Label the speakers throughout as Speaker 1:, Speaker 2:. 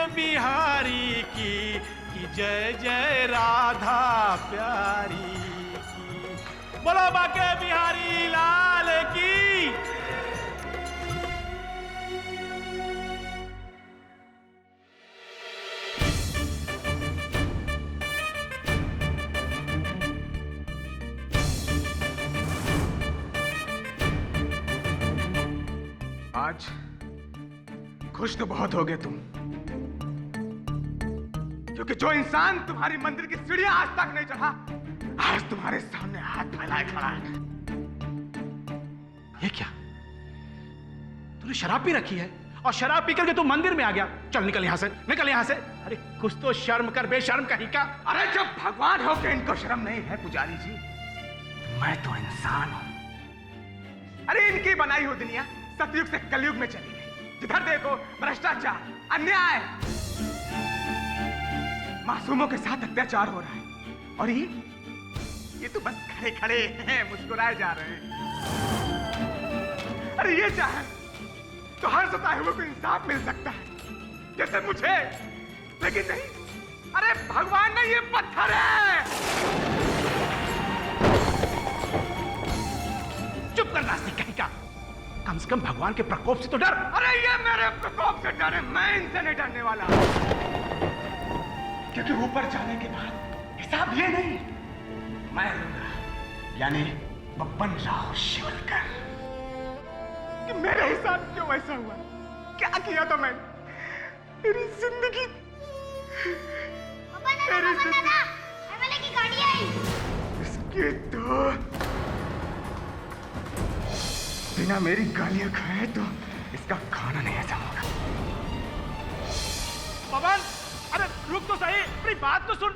Speaker 1: बिहारी की जय जय राधा प्यारी की। बोलो बाके बिहारी लाल की।
Speaker 2: आज खुश तो बहुत हो गए तुम, क्योंकि जो इंसान तुम्हारी मंदिर की सीढ़ियां आज तक नहीं चढ़ा, आज तुम्हारे सामने हाथ फैलाए खड़ा है।
Speaker 1: ये क्या? तूने शराब पी रखी है और शराब पी करके तू मंदिर में आ गया? चल निकल यहां से, निकल यहां से। अरे कुछ तो शर्म कर, बेशर्म कहीं का।
Speaker 2: अरे जब भगवान हो के इनको शर्म नहीं है पुजारी जी, मैं तो इंसान हूं। अरे इनकी बनाई हुई दुनिया सतयुग से कलयुग में चली गई। जिधर देखो भ्रष्टाचार, अन्याय, मासूमों के साथ अत्याचार हो रहा है, और ये तो बस खड़े खड़े हैं, मुस्कुराए जा रहे हैं। अरे ये चाहे तो हर सताए हुए को इंसाफ मिल सकता है, जैसे मुझे, लेकिन नहीं। अरे भगवान नहीं, ये पत्थर है।
Speaker 1: चुप कर नास्तिक कहीं का। कम से कम भगवान के प्रकोप से तो डर।
Speaker 2: अरे ये मेरे प्रकोप से डरे, मैं इनसे नहीं डरने वाला, क्योंकि ऊपर जाने के बाद हिसाब ये नहीं, मैं लूंगा, यानी बब्बन राव शिवलकर। कि मेरे हिसाब क्यों ऐसा हुआ? क्या किया था मैं? मेरी जिंदगी, मेरी जिंदगी की गाड़ी आई। इसके तो बिना मेरी गालियां खाए तो इसका खाना नहीं हजम होगा।
Speaker 1: पवन, अरे रुक तो सही, अपनी बात तो सुन।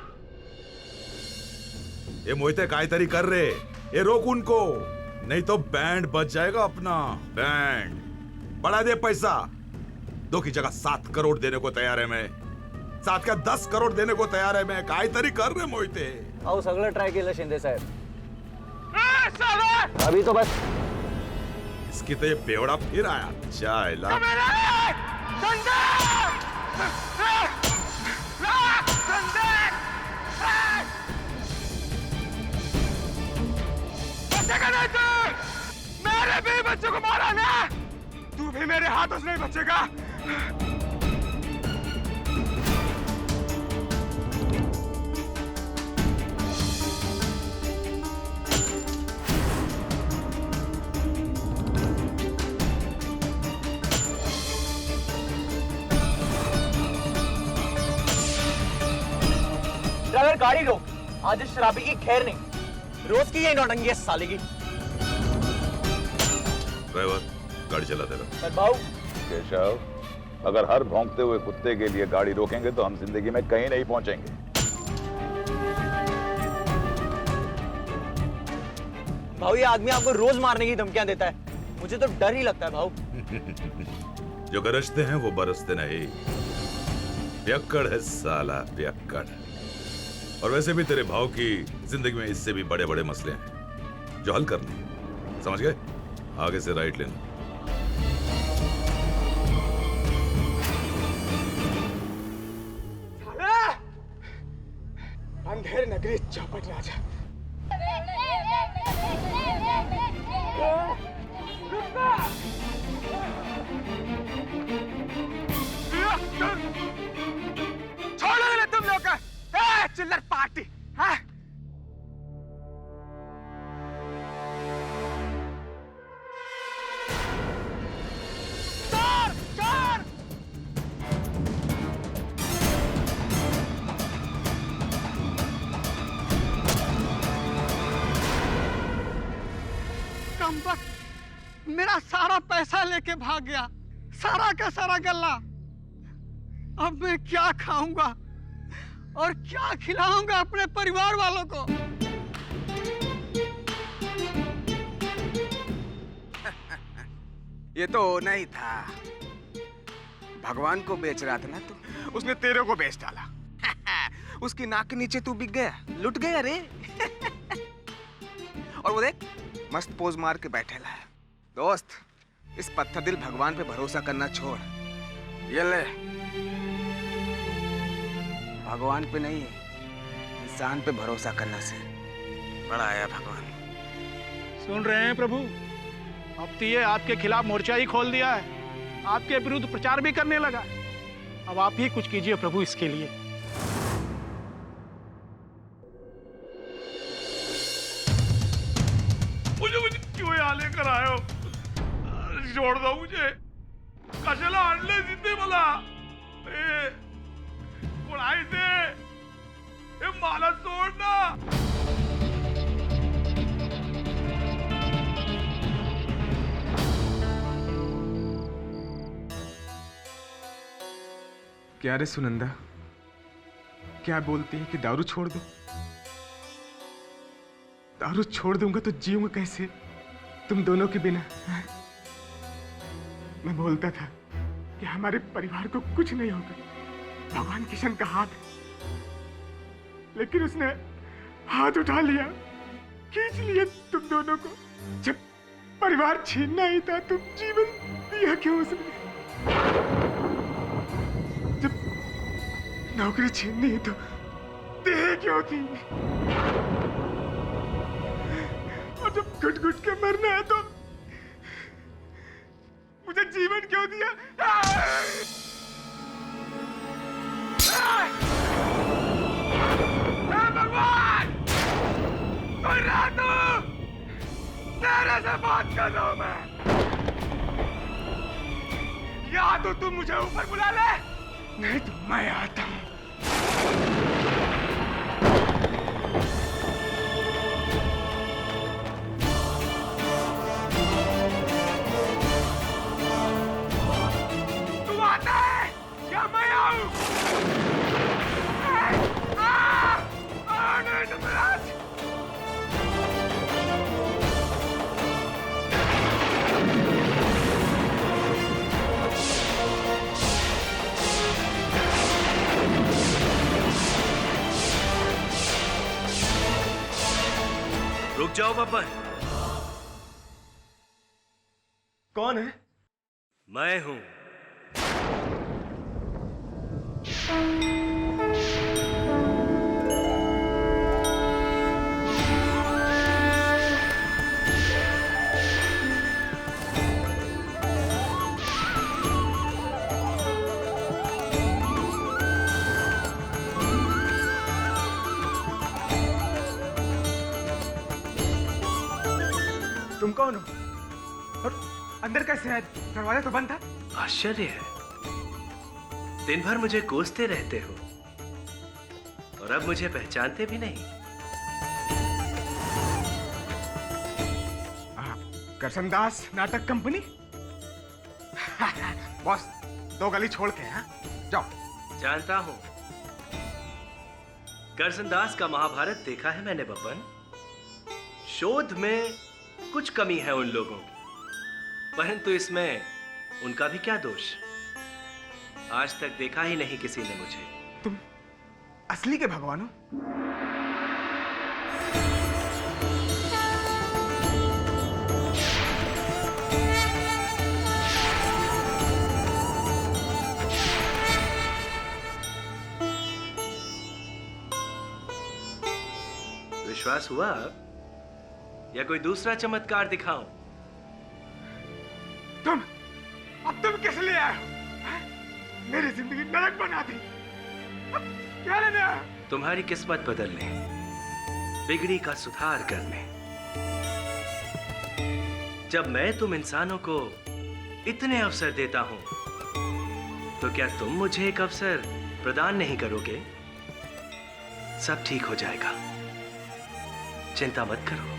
Speaker 3: ये मोहिते कायतरी कर रहे, ये रोक उनको, नहीं तो बैंड बच जाएगा अपना बैंड। बढ़ा दे पैसा, 2 की जगह 7 करोड़ देने को तैयार है मैं। 7 का 10 करोड़ देने को तैयार है मैं। कायतरी कर रहे मोहिते।
Speaker 4: आओ सगळं ट्राय केलं शिंदे साहेब। अभी तो बस
Speaker 3: इसकी तो ये बेवड़ा फिर आया। चाइला
Speaker 2: मेरे भी बच्चों को मारा ना, तू भी मेरे हाथों से नहीं बचेगा।
Speaker 4: ड्राइवर गाड़ी रोक, आज इस शराबी की खैर नहीं, रोज की यही नौटंकी है साले की।
Speaker 3: ड्राइवर गाड़ी चला दे रहा।
Speaker 4: पर भाऊ
Speaker 5: केशव, अगर हर भौंकते हुए कुत्ते के लिए गाड़ी रोकेंगे तो हम जिंदगी में कहीं नहीं पहुंचेंगे।
Speaker 4: भाऊ ये आदमी आपको रोज मारने की धमकियां देता है, मुझे तो डर ही लगता है भाऊ।
Speaker 3: जो गरजते हैं वो बरसते नहीं। पियक्कड़ है साला, पियक्कड़। और वैसे भी तेरे भाव की जिंदगी में इससे भी बड़े बड़े मसले हैं जो हल करने हैं, समझ गए? आगे से राइट लेना।
Speaker 2: अंधेर नगरी चौपट राजा। छोड़ो ना तुम लोग, चिल्लर पार्टी। हाँ? चोर, चोर!
Speaker 6: कमबख्त, मेरा सारा पैसा लेके भाग गया, सारा का सारा गल्ला। अब मैं क्या खाऊंगा और क्या खिलाऊंगा अपने परिवार वालों को?
Speaker 2: ये तो होना ही था। भगवान को बेच रहा था ना तू, उसने तेरे को बेच डाला। उसकी नाक के नीचे तू बिक गया, लुट गया रे। और वो देख, मस्त पोज मार के बैठेला है। दोस्त, इस पत्थर दिल भगवान पे भरोसा करना छोड़। ये ले, भगवान पे नहीं, इंसान पे भरोसा करने से बड़ा आया भगवान।
Speaker 1: सुन रहे हैं प्रभु, अब तो ये आपके खिलाफ मोर्चा ही खोल दिया है, आपके विरुद्ध प्रचार भी करने लगा है। अब आप ही कुछ कीजिए प्रभु इसके लिए।
Speaker 3: मुझे क्यों यहाँ लेकर आए हो? छोड़ दो मुझे, कशाला आणले जिथे मला? कोण आहे ते? मला सोड ना.
Speaker 7: क्या रे सुनंदा, क्या बोलती है कि दारू छोड़ दो? दारू छोड़ दूंगा तो जीऊंगा कैसे तुम दोनों के बिना? मैं बोलता था कि हमारे परिवार को कुछ नहीं होगा, भगवान किशन का हाथ है, लेकिन उसने हाथ उठा लिया, खींच लिया तुम दोनों को। जब परिवार छीनना ही था, तुम जीवन दिया क्यों उसने? जब नौकरी छीननी है तो देह क्यों थी? और जब घुट घुट के मरना है तो मुझे जीवन क्यों दिया?
Speaker 3: भगवान, कोई रात तेरे से बात कर रहा हूं मैं। या तो तुम मुझे ऊपर बुला ले,
Speaker 7: नहीं तो मैं आता हूं।
Speaker 3: तू आता है या मैं आऊं? नहीं तो महाराज,
Speaker 8: रुक जाओ बब्बर।
Speaker 7: कौन है?
Speaker 8: मैं हूं।
Speaker 7: तुम कौन हो? और अंदर कैसे है? दरवाजा तो बंद था।
Speaker 8: आश्चर्य है, दिन भर मुझे कोसते रहते हो और अब मुझे पहचानते भी नहीं।
Speaker 7: करसनदास नाटक कंपनी। बॉस, 2 गली छोड़ के, हाँ? जाओ।
Speaker 8: जानता हूं, करसनदास का महाभारत देखा है मैंने बब्बन। शोध में कुछ कमी है उन लोगों की, परंतु इसमें उनका भी क्या दोष? आज तक देखा ही नहीं किसी ने मुझे।
Speaker 7: तुम असली के भगवान हो?
Speaker 8: विश्वास हुआ या कोई दूसरा चमत्कार दिखाऊं?
Speaker 7: अब तुम किस लिए आए हो? मेरी जिंदगी नरक बना दी। अब क्या लेने आए?
Speaker 8: तुम्हारी किस्मत बदलने, बिगड़ी का सुधार करने। जब मैं तुम इंसानों को इतने अवसर देता हूं, तो क्या तुम मुझे एक अवसर प्रदान नहीं करोगे? सब ठीक हो जाएगा, चिंता मत करो।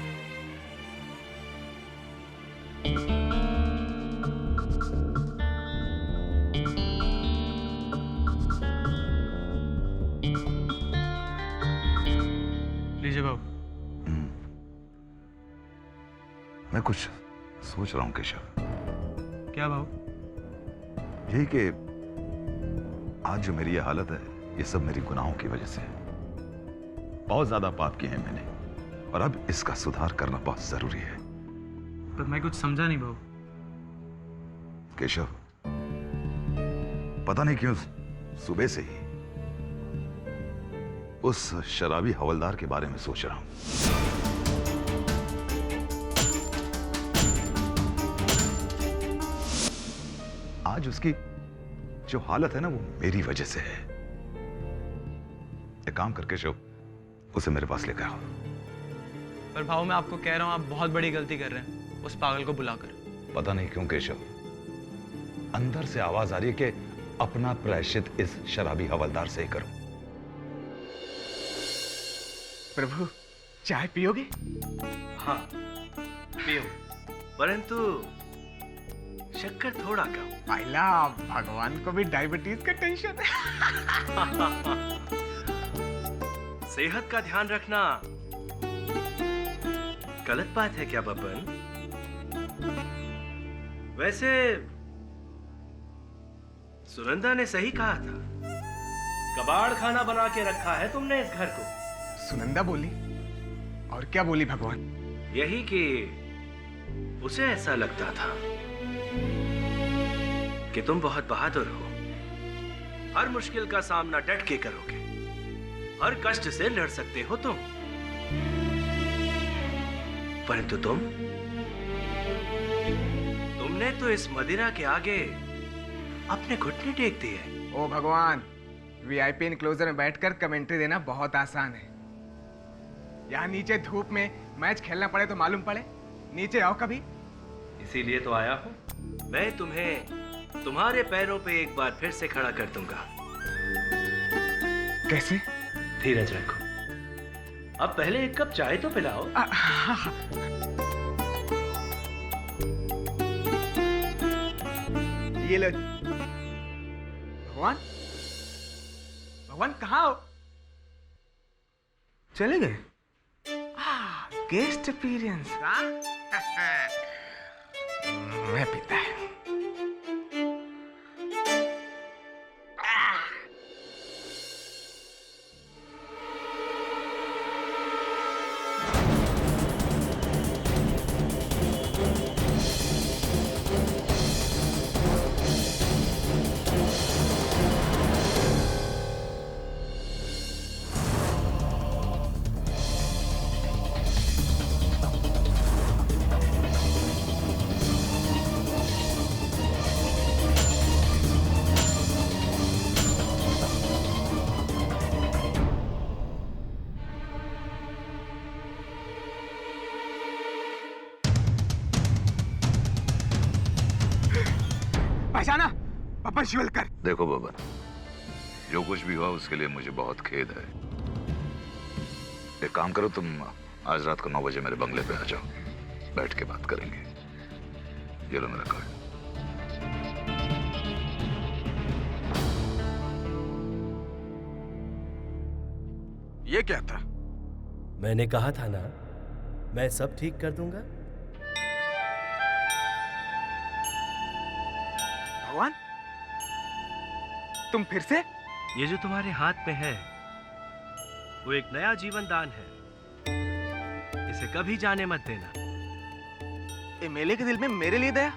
Speaker 1: लीजिए बाबू।
Speaker 5: मैं कुछ सोच रहा हूं केशव।
Speaker 1: क्या बाबू?
Speaker 5: यही कि आज जो मेरी ये हालत है, ये सब मेरी गुनाहों की वजह से है। बहुत ज्यादा पाप किए हैं मैंने, और अब इसका सुधार करना बहुत जरूरी है।
Speaker 1: पर मैं कुछ समझा नहीं बाबू।
Speaker 5: केशव, पता नहीं क्यों सुबह से ही उस शराबी हवलदार के बारे में सोच रहा हूं। आज उसकी जो हालत है ना, वो मेरी वजह से है। एक काम करके शिव, उसे मेरे पास लेकर आओ।
Speaker 4: पर भाऊ मैं आपको कह रहा हूँ, आप बहुत बड़ी गलती कर रहे हैं उस पागल को बुलाकर।
Speaker 5: पता नहीं क्यों केशव, अंदर से आवाज आ रही है कि अपना प्रायश्चित इस शराबी हवलदार से ही करूं।
Speaker 7: प्रभु, चाय पियोगे?
Speaker 8: हाँ पियो, परंतु शक्कर थोड़ा कम।
Speaker 7: पाइला, भगवान को भी डायबिटीज का टेंशन है।
Speaker 8: सेहत का ध्यान रखना गलत बात है क्या बब्बन? वैसे सुनंदा ने सही कहा था, कबाड़ खाना बना के रखा है तुमने इस घर को।
Speaker 7: सुनंदा बोली? और क्या बोली भगवान?
Speaker 8: यही कि उसे ऐसा लगता था कि तुम बहुत बहादुर हो, हर मुश्किल का सामना डट के करोगे, हर कष्ट से लड़ सकते हो तुम। परंतु तुमने तो इस मदिरा के आगे अपने घुटने टेक दिए।
Speaker 7: ओ भगवान, वीआईपी इनक्लोजर में बैठकर कमेंट्री देना बहुत आसान है। यहाँ नीचे धूप में मैच खेलना पड़े तो मालूम पड़े। नीचे आओ कभी।
Speaker 8: इसीलिए तो आया हूं। मैं तुम्हें तुम्हारे पैरों पे एक बार फिर से खड़ा कर दूंगा।
Speaker 7: कैसे?
Speaker 8: धीरज रखो, अब पहले एक कप चाय तो पिलाओ।
Speaker 7: ये लो। भगवान, भगवान कहाँ हो? चले गए? Guest appearance. मैं पीता है। पहचाना? बब्बन शिवलकर।
Speaker 5: देखो बब्बन, जो कुछ भी हुआ उसके लिए मुझे बहुत खेद है। एक काम करो, तुम आज रात को 9 बजे मेरे बंगले पे आ जाओ, बैठ के बात करेंगे। ये लो मेरा कार्ड।
Speaker 7: ये क्या था?
Speaker 8: मैंने कहा था ना, मैं सब ठीक कर दूंगा।
Speaker 7: भगवान, तुम फिर से?
Speaker 8: ये जो तुम्हारे हाथ में है वो एक नया जीवन दान है, इसे कभी जाने मत देना।
Speaker 7: एमएलए के दिल में मेरे लिए दया?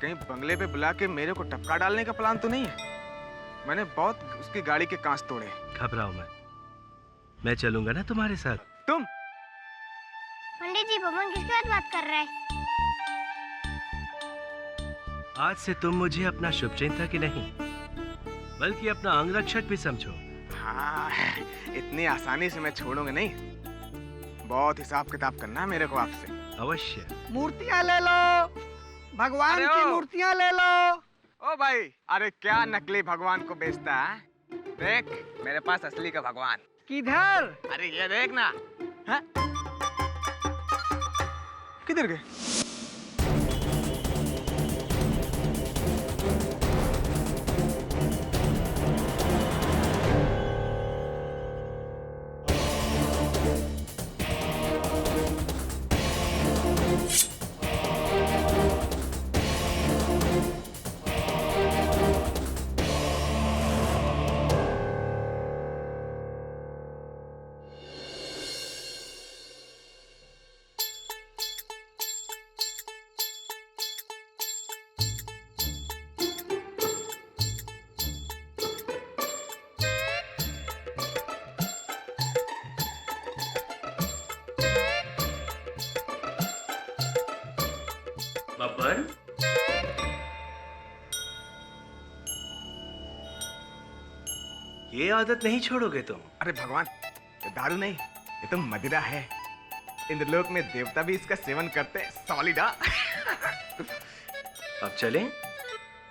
Speaker 7: कहीं बंगले पे बुला के मेरे को टपका डालने का प्लान तो नहीं है? मैंने बहुत उसकी गाड़ी के कांच तोड़े।
Speaker 8: घबराओ मत, मैं चलूंगा ना तुम्हारे साथ।
Speaker 7: तुम?
Speaker 9: पंडित जी, बब्बन किसके साथ बात कर रहा है?
Speaker 8: आज से तुम मुझे अपना शुभचिंतक ही नहीं बल्कि अपना अंगरक्षक भी समझो।
Speaker 7: हाँ, इतनी आसानी से मैं छोड़ूंगा नहीं। बहुत हिसाब किताब करना है मेरे को आपसे।
Speaker 8: अवश्य।
Speaker 6: मूर्तियां ले लो, भगवान की मूर्तियां ले लो।
Speaker 7: ओ भाई, अरे क्या नकली भगवान को बेचता है? देख, मेरे पास असली का भगवान।
Speaker 6: किधर?
Speaker 7: अरे ये देख ना। हाँ? किधर गए?
Speaker 8: बब्बर, ये आदत नहीं छोड़ोगे तुम?
Speaker 2: अरे भगवान, ये दारू नहीं, ये तो मदिरा है। इंद्रलोक में देवता भी इसका सेवन करते हैं। सॉलिडा।
Speaker 8: अब चलें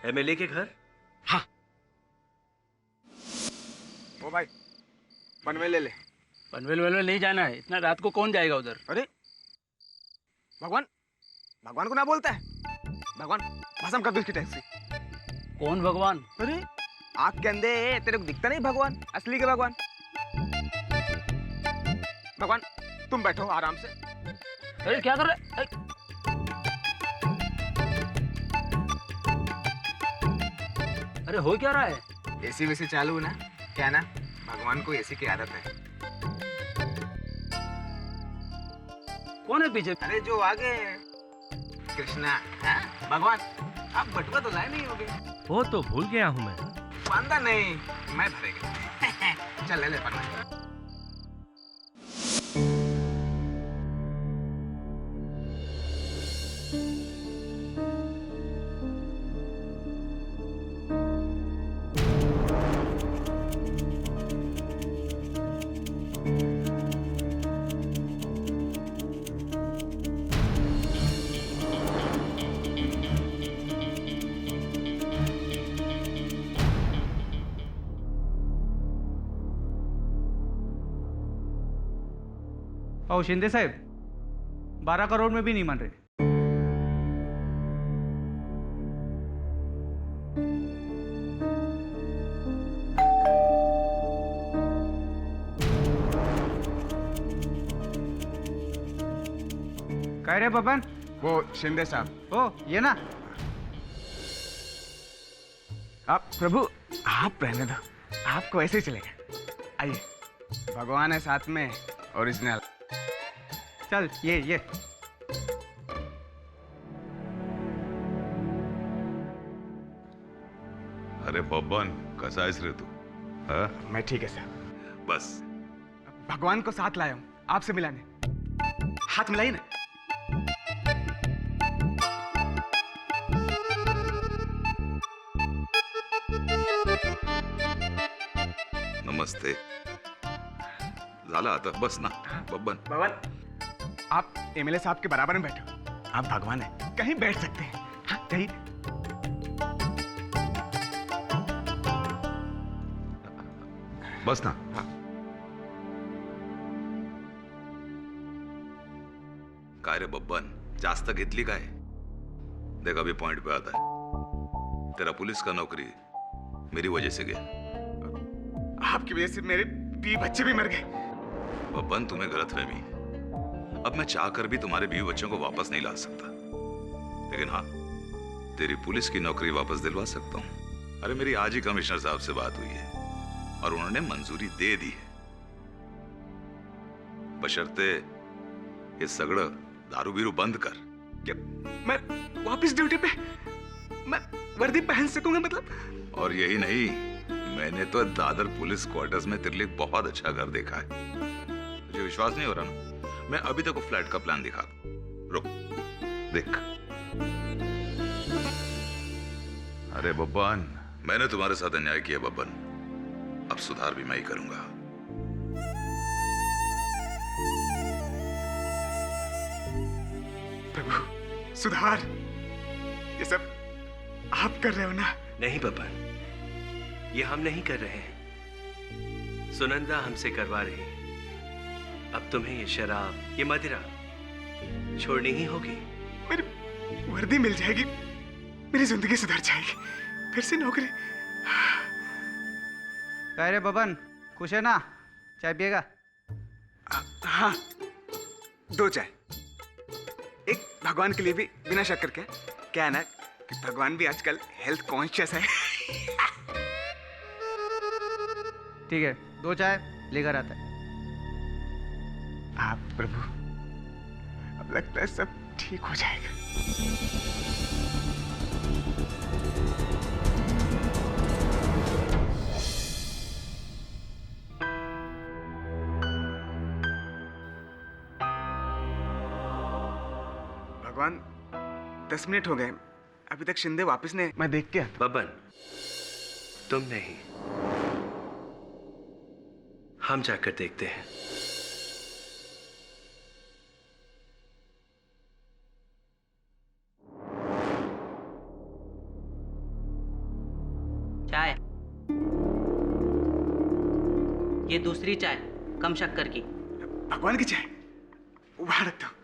Speaker 8: एमएलए के घर?
Speaker 2: हाँ। ओ भाई, पनवेल ले ले।
Speaker 1: पनवेल वनवेल नहीं जाना है, इतना रात को कौन जाएगा उधर?
Speaker 2: अरे भगवान, भगवान को ना बोलता है। भगवान, भस्म कर दो इसकी टैक्सी।
Speaker 1: कौन भगवान?
Speaker 2: अरे आँख के अंधे, तेरे को दिखता नहीं भगवान? असली के भगवान। भगवान, तुम बैठो आराम से।
Speaker 1: अरे क्या कर रहे? अरे हो क्या रहा है?
Speaker 2: एसी वैसी चालू ना, क्या ना, भगवान को एसी की आदत है।
Speaker 1: कौन है पीछे?
Speaker 2: अरे जो आगे कृष्णा। हाँ? भगवान, आप बटुआ तो लाए नहीं होगे?
Speaker 8: वो तो भूल गया हूँ मैं।
Speaker 2: बांधा नहीं, मैं भरेगा। चल ले ले पन्ना।
Speaker 6: और शिंदे साहब 12 करोड़ में भी नहीं मान रहे। कह रहे बबन?
Speaker 2: वो शिंदे साहब।
Speaker 6: ओ ये ना,
Speaker 2: आप प्रभु, आप रहने दो, आपको ऐसे ही चलेगा। आइए, भगवान है साथ में, ओरिजिनल।
Speaker 6: चल ये
Speaker 5: अरे बब्बन, कसा आहेस रे तू? हाँ?
Speaker 2: मैं ठीक है साहब।
Speaker 5: बस
Speaker 2: भगवान को साथ लाया हूँ आपसे मिलाने। हाथ मिलाइए ना।
Speaker 5: नमस्ते। झाला आता, बस ना बब्बन।
Speaker 2: भगवान, आप एमएलए साहब के बराबर में बैठो। आप भगवान हैं, कहीं बैठ सकते हैं। हाँ, कहीं।
Speaker 5: बस ना।
Speaker 2: हाँ।
Speaker 3: काय रे बब्बन, जास्त घेतली काय? देख अभी पॉइंट पे आता है। तेरा पुलिस का नौकरी मेरी वजह से गया।
Speaker 2: आपकी वजह से मेरे 20 बच्चे भी मर गए।
Speaker 3: बब्बन, तुम्हें गलतफहमी। अब मैं चाहकर भी तुम्हारे 20 बच्चों को वापस नहीं ला सकता, लेकिन हाँ, तेरी पुलिस की नौकरी वापस दिलवा सकता हूँ। अरे मेरी आज ही कमिश्नर साहब से बात हुई है और उन्होंने मंजूरी दे दी है, बशर्ते ये सगड़ दारू बीरू बंद कर।
Speaker 2: क्या मैं वापस ड्यूटी पे, मैं वर्दी पहन सकूंगा मतलब?
Speaker 3: और यही नहीं, मैंने तो दादर पुलिस क्वार्टर्स में तेरे लिए बहुत अच्छा घर देखा है। तुझे विश्वास नहीं हो रहा ना? मैं अभी तक फ्लैट का प्लान दिखा दूं। रुक, देख।
Speaker 5: अरे बब्बन,
Speaker 3: मैंने तुम्हारे साथ अन्याय किया बब्बन, अब सुधार भी मैं ही करूंगा।
Speaker 2: प्रभु, सुधार, ये सब आप कर रहे हो ना?
Speaker 8: नहीं बब्बर, ये हम नहीं कर रहे हैं, सुनंदा हमसे करवा रही है। अब तुम्हें ये शराब, ये मदिरा छोड़नी ही होगी।
Speaker 2: मेरी वर्दी मिल जाएगी, मेरी जिंदगी सुधर जाएगी, फिर से नौकरी।
Speaker 6: कह रहे बबन, खुश है ना? चाय पिएगा?
Speaker 2: हाँ, 2 चाय। एक भगवान के लिए भी बिना शक्कर के। क्या है ना कि भगवान भी आजकल हेल्थ कॉन्शियस है।
Speaker 6: ठीक है, 2 चाय लेकर आता है।
Speaker 2: आप प्रभु, अब लगता है सब ठीक हो जाएगा। भगवान, 10 मिनट हो गए, अभी तक शिंदे वापस नहीं। मैं देख के
Speaker 8: बब्बन, तुम नहीं, हम जाकर देखते हैं।
Speaker 10: चाय, ये दूसरी चाय, कम शक्कर की।
Speaker 2: भगवान की चाय वहां रख दो।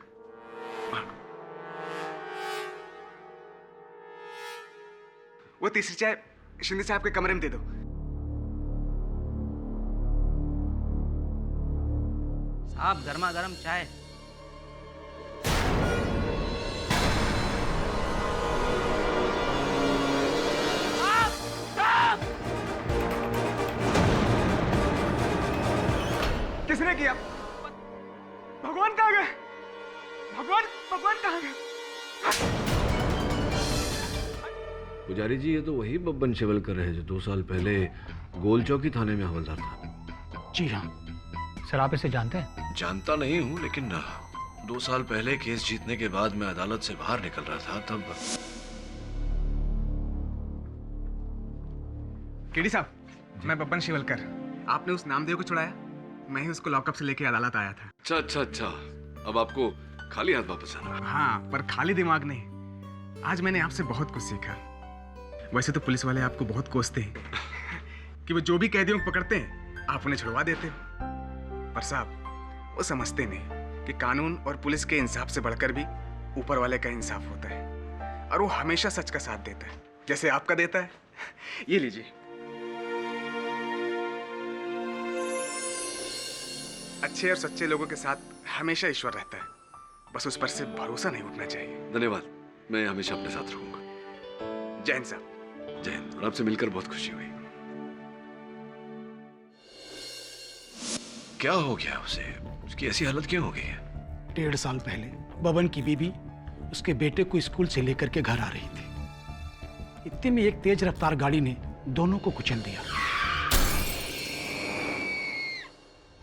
Speaker 2: वो तीसरी चाय शिंदे साहब के कमरे में दे दो।
Speaker 10: साहब, गर्मा गर्म चाय।
Speaker 2: किसने किया? भगवान कहाँ गए? भगवान कहाँ गए?
Speaker 11: पुजारी जी, ये तो वही बब्बन शिवलकर है जो 2 साल पहले गोल चौकी थाने में हवलदार था।
Speaker 1: जी हाँ सर, आप इसे जानते हैं?
Speaker 11: जानता नहीं हूँ, लेकिन 2 साल पहले केस जीतने के बाद मैं अदालत से बाहर निकल रहा था, तब।
Speaker 2: केडी साहब, मैं बब्बन शिवलकर। आपने उस नामदेव को छुड़ाया, मैं ही उसको लॉकअप से लेके अदालत आया था।
Speaker 11: अच्छा, अब आपको खाली हाथ वापस आना।
Speaker 2: हाँ, पर खाली दिमाग नहीं। आज मैंने आपसे बहुत कुछ सीखा। वैसे तो पुलिस वाले आपको बहुत कोसते हैं कि वो जो भी कैदियों को पकड़ते हैं आप उन्हें छुड़वा देते हो, पर साहब वो समझते नहीं कि कानून और पुलिस के इंसाफ से बढ़कर भी ऊपर वाले का इंसाफ होता है, और वो हमेशा सच का साथ देता है, जैसे आपका देता है। ये लीजिए। अच्छे और सच्चे लोगों के साथ हमेशा ईश्वर रहता है, बस उस पर से भरोसा नहीं उठना चाहिए।
Speaker 11: धन्यवाद, मैं हमेशा अपने साथ रहूंगा।
Speaker 2: जय हिंद साहब।
Speaker 11: जय हिंद। और आपसे मिलकर बहुत खुशी हुई। क्या हो गया उसे? उसकी ऐसी हालत क्यों हो गई है?
Speaker 1: 1.5 साल पहले बबन की बीबी उसके बेटे को स्कूल से लेकर के घर आ रही थी। इतने में एक तेज रफ्तार गाड़ी ने दोनों को कुचल दिया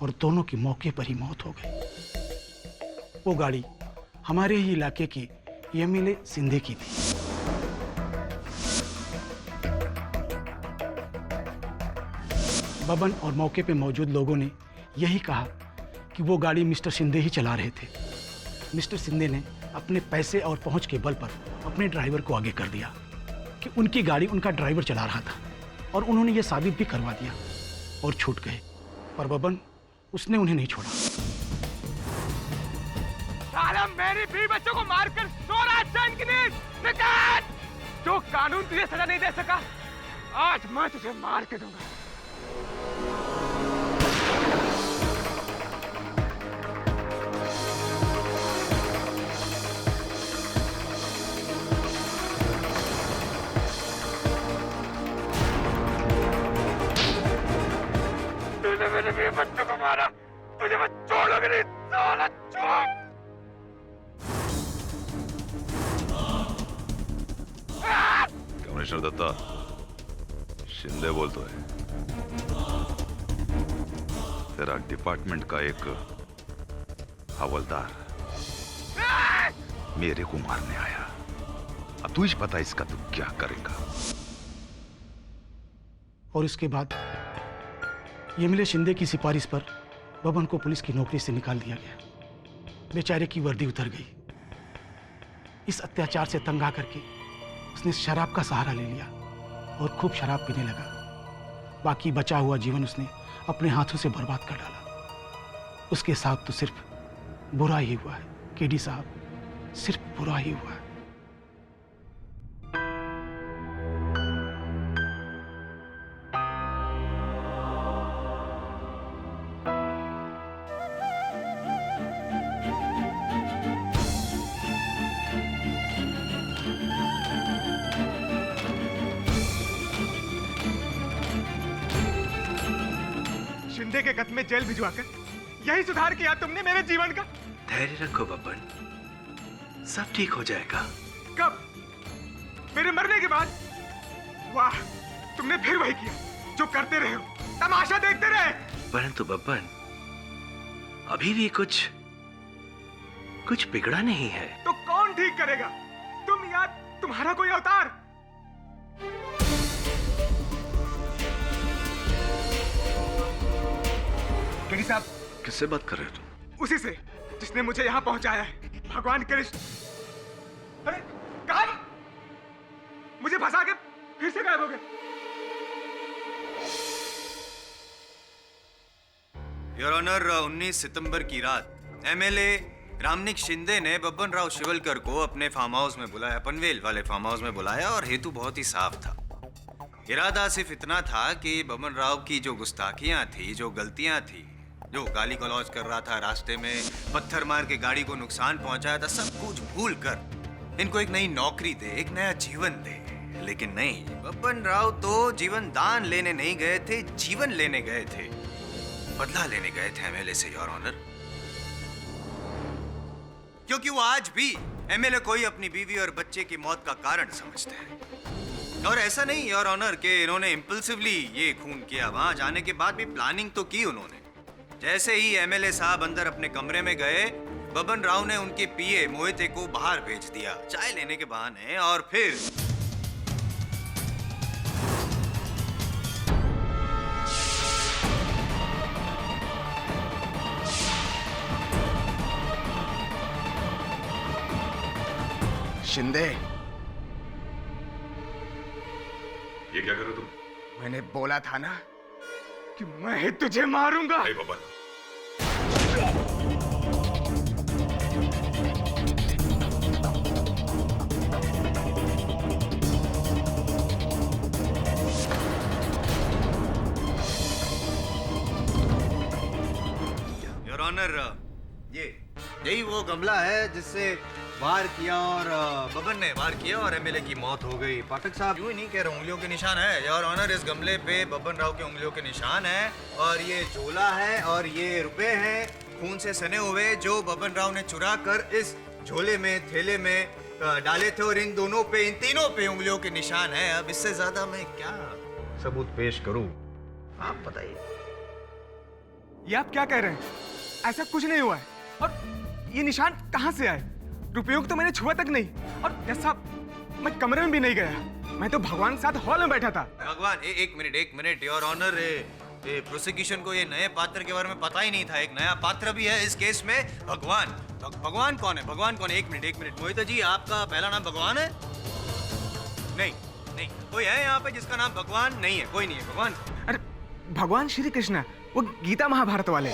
Speaker 1: और दोनों की मौके पर ही मौत हो गई। वो गाड़ी हमारे ही इलाके की एमएलए सिंधे की थी। बबन और मौके पे मौजूद लोगों ने यही कहा कि वो गाड़ी मिस्टर सिंधे ही चला रहे थे। मिस्टर सिंधे ने अपने पैसे और पहुंच के बल पर अपने ड्राइवर को आगे कर दिया कि उनकी गाड़ी उनका ड्राइवर चला रहा था, और उन्होंने ये साबित भी करवा दिया और छूट गए। पर बबन, उसने उन्हें नहीं छोड़ा।
Speaker 7: साला मेरी बीवी बच्चों को मारकर सो रहा चैन की नींद। निकाल! जो कानून तुझे सजा नहीं दे सका, आज मैं तुझे मार के दूंगा। तूने मेरे बीवी बच्चों को मारा, तुझे मैं छोड़ूंगा नहीं, साला चोर!
Speaker 3: कमिश्नर दत्ता, शिंदे बोल तो है। तेरा डिपार्टमेंट का एक हवलदार मेरे को मारने आया। अब तुझे पता इसका तू क्या करेगा?
Speaker 1: और इसके बाद एमएलए शिंदे की सिफारिश पर बबन को पुलिस की नौकरी से निकाल दिया गया। बेचारे की वर्दी उतर गई। इस अत्याचार से तंग आकर के उसने शराब का सहारा ले लिया और खूब शराब पीने लगा। बाकी बचा हुआ जीवन उसने अपने हाथों से बर्बाद कर डाला। उसके साथ तो सिर्फ बुरा ही हुआ है केडी साहब, सिर्फ बुरा ही हुआ है।
Speaker 7: शिंदे के गत में जेल भिजवाकर यही सुधार किया तुमने मेरे जीवन का।
Speaker 8: धैर्य रखो बब्बन, सब ठीक हो जाएगा।
Speaker 7: कब? मेरे मरने के बाद? वाह, तुमने फिर वही किया जो करते रहे हो, तमाशा देखते रहे।
Speaker 8: परंतु बब्बन, अभी भी कुछ बिगड़ा नहीं है।
Speaker 7: तो कौन ठीक करेगा? तुम या तुम्हारा कोई अवतार। केडी साहब,
Speaker 11: किससे बात कर रहे हो तुम?
Speaker 7: उसी से जिसने मुझे यहाँ पहुंचाया है, भगवान कृष्ण। अरे कहाँ? मुझे फंसा के फिर से गायब हो गए।
Speaker 12: योर ऑनर, 19 सितंबर की रात एमएलए रामनिक शिंदे ने बब्बन राव शिवलकर को अपने फार्म हाउस में बुलाया, पनवेल वाले फार्म हाउस में बुलाया, और हेतु बहुत ही साफ था। इरादा सिर्फ इतना था कि बब्बन राव की जो गुस्ताखियां थी, जो गलतियां थी, जो गाली गलौज कर रहा था, रास्ते में पत्थर मार के गाड़ी को नुकसान पहुंचाया था, सब कुछ भूल कर इनको एक नई नौकरी दे, एक नया जीवन दे। लेकिन नहीं, बब्बन राव तो जीवन दान लेने नहीं गए थे, जीवन लेने गए थे, बदला लेने गए थे एमएलए से, योर ऑनर। क्योंकि वो आज भी एमएलए को ही अपनी बीवी और बच्चे की मौत का कारण समझते हैं। और ऐसा नहीं योर ऑनर कि इन्होंने इंपल्सिवली ये खून किया, वहां जाने के बाद भी प्लानिंग तो की उन्होंने। जैसे ही एमएलए साहब अंदर अपने कमरे में गए, बब्बन राव ने उनके पीए मोहिते को बाहर भेज दिया चाय लेने के बहाने, और फिर
Speaker 2: शिंदे,
Speaker 3: ये क्या करो तुम?
Speaker 7: मैंने बोला था ना कि मैं ही तुझे मारूंगा।
Speaker 3: नहीं बब्बन,
Speaker 12: योर ऑनर, यही वो गमला है जिससे वार किया और बब्बन ने वार किया और एमएलए की मौत हो गई। पाठक साहब, यूं ही नहीं कह रहे, उंगलियों के निशान है योर ऑनर। इस गमले पे बब्बन राव के उंगलियों के निशान है, और ये झोला है और ये रुपए हैं खून से सने हुए, जो बब्बन राव ने चुरा कर इस झोले में, थैले में डाले थे, और इन दोनों पे, इन तीनों पे उंगलियों के निशान है। अब इससे ज्यादा मैं क्या सबूत पेश करूं, आप बताइए।
Speaker 7: ये आप क्या कह रहे हैं? ऐसा कुछ नहीं हुआ है। और ये निशान कहां से आए? रुपयों को तो मैंने छुआ तक नहीं, और जज साहब, मैं कमरे में भी नहीं गया, मैं तो भगवान के साथ हॉल में बैठा था।
Speaker 12: भगवान, एक मिनट योर ऑनर, प्रोसिक्यूशन को ये नए पात्र के बारे में पता ही नहीं था। एक नया पात्र भी है इस केस में, भगवान। भगवान कौन है? भगवान कौन है? एक मिनट मोहिता जी, आपका पहला नाम भगवान है? नहीं, कोई है यहाँ पे जिसका नाम भगवान? नहीं है, कोई नहीं है। भगवान?
Speaker 7: अरे भगवान श्री कृष्ण, वो गीता महाभारत वाले।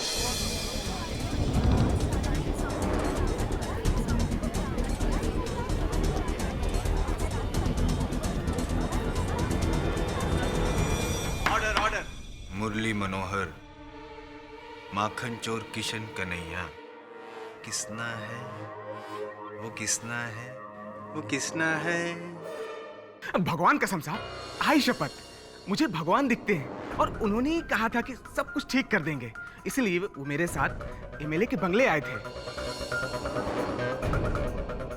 Speaker 12: मुरली मनोहर, माखन चोर किशन कन्हैया, किसना है वो, किसना है वो, किसना है?
Speaker 7: भगवान कसम साहब, आई शपथ, मुझे भगवान दिखते हैं, और उन्होंने ही कहा था कि सब कुछ ठीक कर देंगे, इसलिए वो मेरे साथ एमएलए के बंगले आए थे।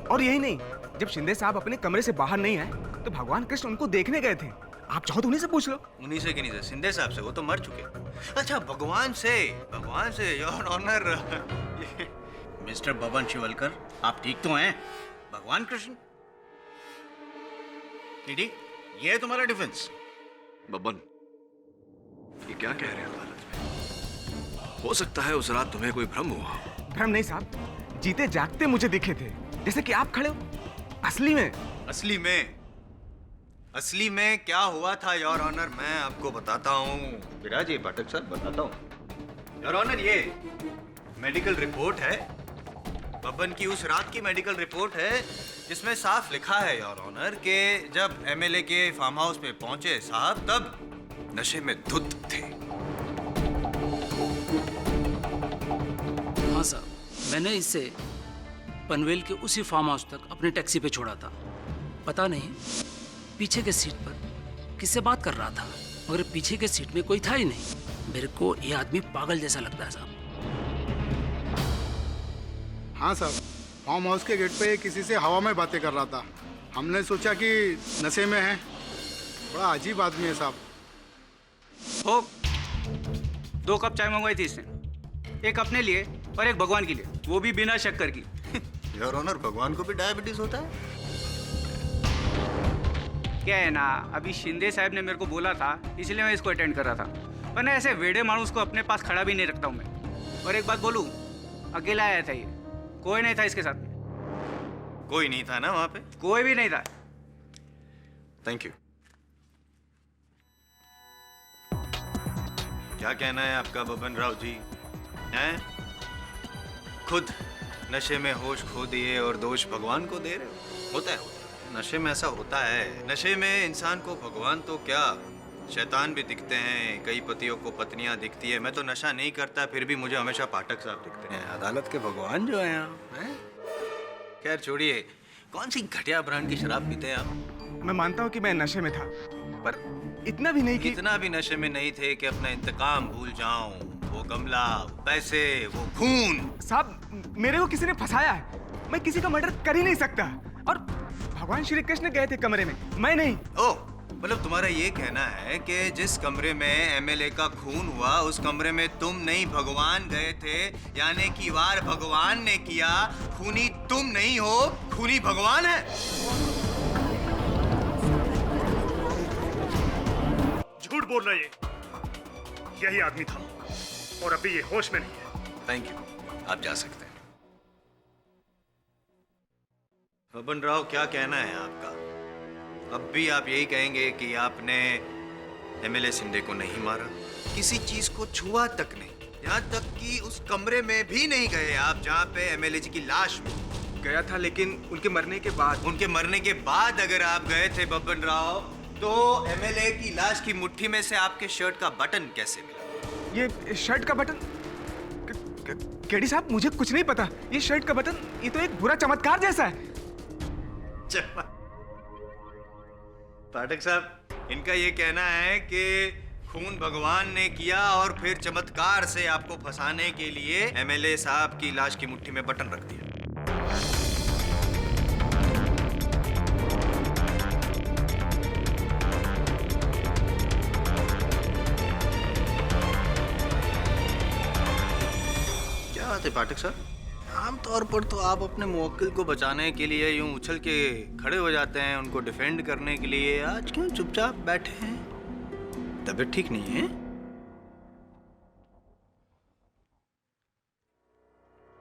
Speaker 7: और यही नहीं, जब शिंदे साहब अपने कमरे से बाहर नहीं आए तो भगवान कृष्ण उनको देखने गए थे। आप चाहो तो उन्हीं से पूछ लो।
Speaker 12: उन्हीं से कि नहीं से? शिंदे साहब से? वो तो मर चुके। अच्छा, भगवान से your honour.
Speaker 13: Mister Babban Shivalkar, आप ठीक तो हैं? भगवान कृष्ण, टीडी, ये है तुम्हारा डिफेंस।
Speaker 11: बब्बन, ये क्या कह रहे हो हालत में? हो सकता है उस रात तुम्हें कोई भ्रम हुआ हो।
Speaker 7: भ्रम नहीं साहब, जीते जागते मुझे दिखे थे, जैसे कि आप खड़े हो।
Speaker 12: असली में क्या हुआ था योर ऑनर, मैं आपको बताता हूँ। विराज, ये पाठक साहब बताता हूँ। योर ऑनर, ये मेडिकल रिपोर्ट है, बब्बन की उस रात की मेडिकल रिपोर्ट है, जिसमें साफ लिखा है योर ऑनर कि जब एमएलए के फार्म हाउस पे पहुंचे साहब, तब नशे में धुत थे।
Speaker 14: हाँ साहब, मैंने इसे पनवेल के उसी फार्म हाउस तक अपनी टैक्सी पे छोड़ा था। पता नहीं पीछे के सीट पर किससे बात कर रहा था, मगर पीछे के सीट में कोई था ही नहीं। मेरे को ये आदमी पागल जैसा लगता है साहब।
Speaker 15: हाँ साहब, फार्म हाउस के गेट पे किसी से हवा में बातें कर रहा था। हमने सोचा कि नशे में है। बड़ा अजीब आदमी है साहब।
Speaker 13: हो, 2 कप चाय मंगवाई थी इसने, एक अपने लिए और एक भगवान के लिए, वो भी बिना शक्कर की।
Speaker 12: योर ऑनर, भगवान को भी डायबिटीज होता है?
Speaker 13: क्या है ना, अभी शिंदे साहब ने मेरे को बोला था, इसलिए मैं इसको अटेंड कर रहा था। वरना ऐसे वेड़े मानुस को अपने पास खड़ा भी नहीं रखता हूँ मैं। और एक बात बोलूँ, अकेला आया था ये, कोई नहीं था इसके साथ में।
Speaker 12: कोई नहीं था ना वहाँ पे?
Speaker 13: कोई भी नहीं था।
Speaker 12: Thank you. क्या कहना है आपका बबन राव जी? हैं? खुद नशे में होश खो दिए और दोष भगवान को दे रहे हो? होता है नशे में ऐसा होता है। नशे में इंसान को भगवान तो क्या, शैतान भी दिखते हैं, कई पतियों को पत्नियां दिखती है। मैं तो नशा नहीं करता, फिर भी मुझे हमेशा पाठक साहब दिखते हैं, अदालत के भगवान जो हैं आप। खैर छोड़िए, कौन सी घटिया ब्रांड की शराब पीते हैं आप?
Speaker 7: मैं मानता हूँ कि मैं नशे में था, पर इतना भी नहीं कि
Speaker 12: इतना भी नशे में नहीं थे कि अपना इंतकाम भूल जाऊं। वो गमला, पैसे, वो खून।
Speaker 7: साहब मेरे को किसी ने फंसाया है, मैं किसी का मर्डर कर ही नहीं सकता। और भगवान श्री कृष्ण गए थे कमरे में, मैं नहीं।
Speaker 12: ओ, मतलब तुम्हारा ये कहना है कि जिस कमरे में एमएलए का खून हुआ उस कमरे में तुम नहीं भगवान गए थे, यानी कि वार भगवान ने किया। खूनी तुम नहीं हो, खूनी भगवान है।
Speaker 16: झूठ बोल रहा है, यही आदमी था और अभी ये होश में नहीं है।
Speaker 12: थैंक यू, आप जा सकते हैं। बबन राव, क्या कहना है आपका? अब भी आप यही कहेंगे कि आपने एमएलए शिंदे को नहीं मारा, किसी चीज को छुआ तक नहीं, यहाँ तक कि उस कमरे में भी नहीं गए आप जहाँ पे एमएलए जी की लाश मिली?
Speaker 7: गया था, लेकिन उनके मरने के बाद।
Speaker 12: उनके मरने के बाद अगर आप गए थे बबन राव, तो एमएलए की लाश की मुट्ठी में से आपके शर्ट का बटन कैसे मिला?
Speaker 7: ये शर्ट का बटन? केडी साहब, मुझे कुछ नहीं पता। ये शर्ट का बटन, ये तो एक बुरा चमत्कार जैसा है।
Speaker 12: पाठक साहब, इनका ये कहना है कि खून भगवान ने किया और फिर चमत्कार से आपको फंसाने के लिए एमएलए साहब की लाश की मुट्ठी में बटन रख दिया। क्या बात है पाठक साहब? आमतौर पर तो आप अपने मुवक्किल को बचाने के लिए यूं उछल के खड़े हो जाते हैं, उनको डिफेंड करने के लिए। आज क्यों चुपचाप बैठे हैं? तबीयत ठीक नहीं है?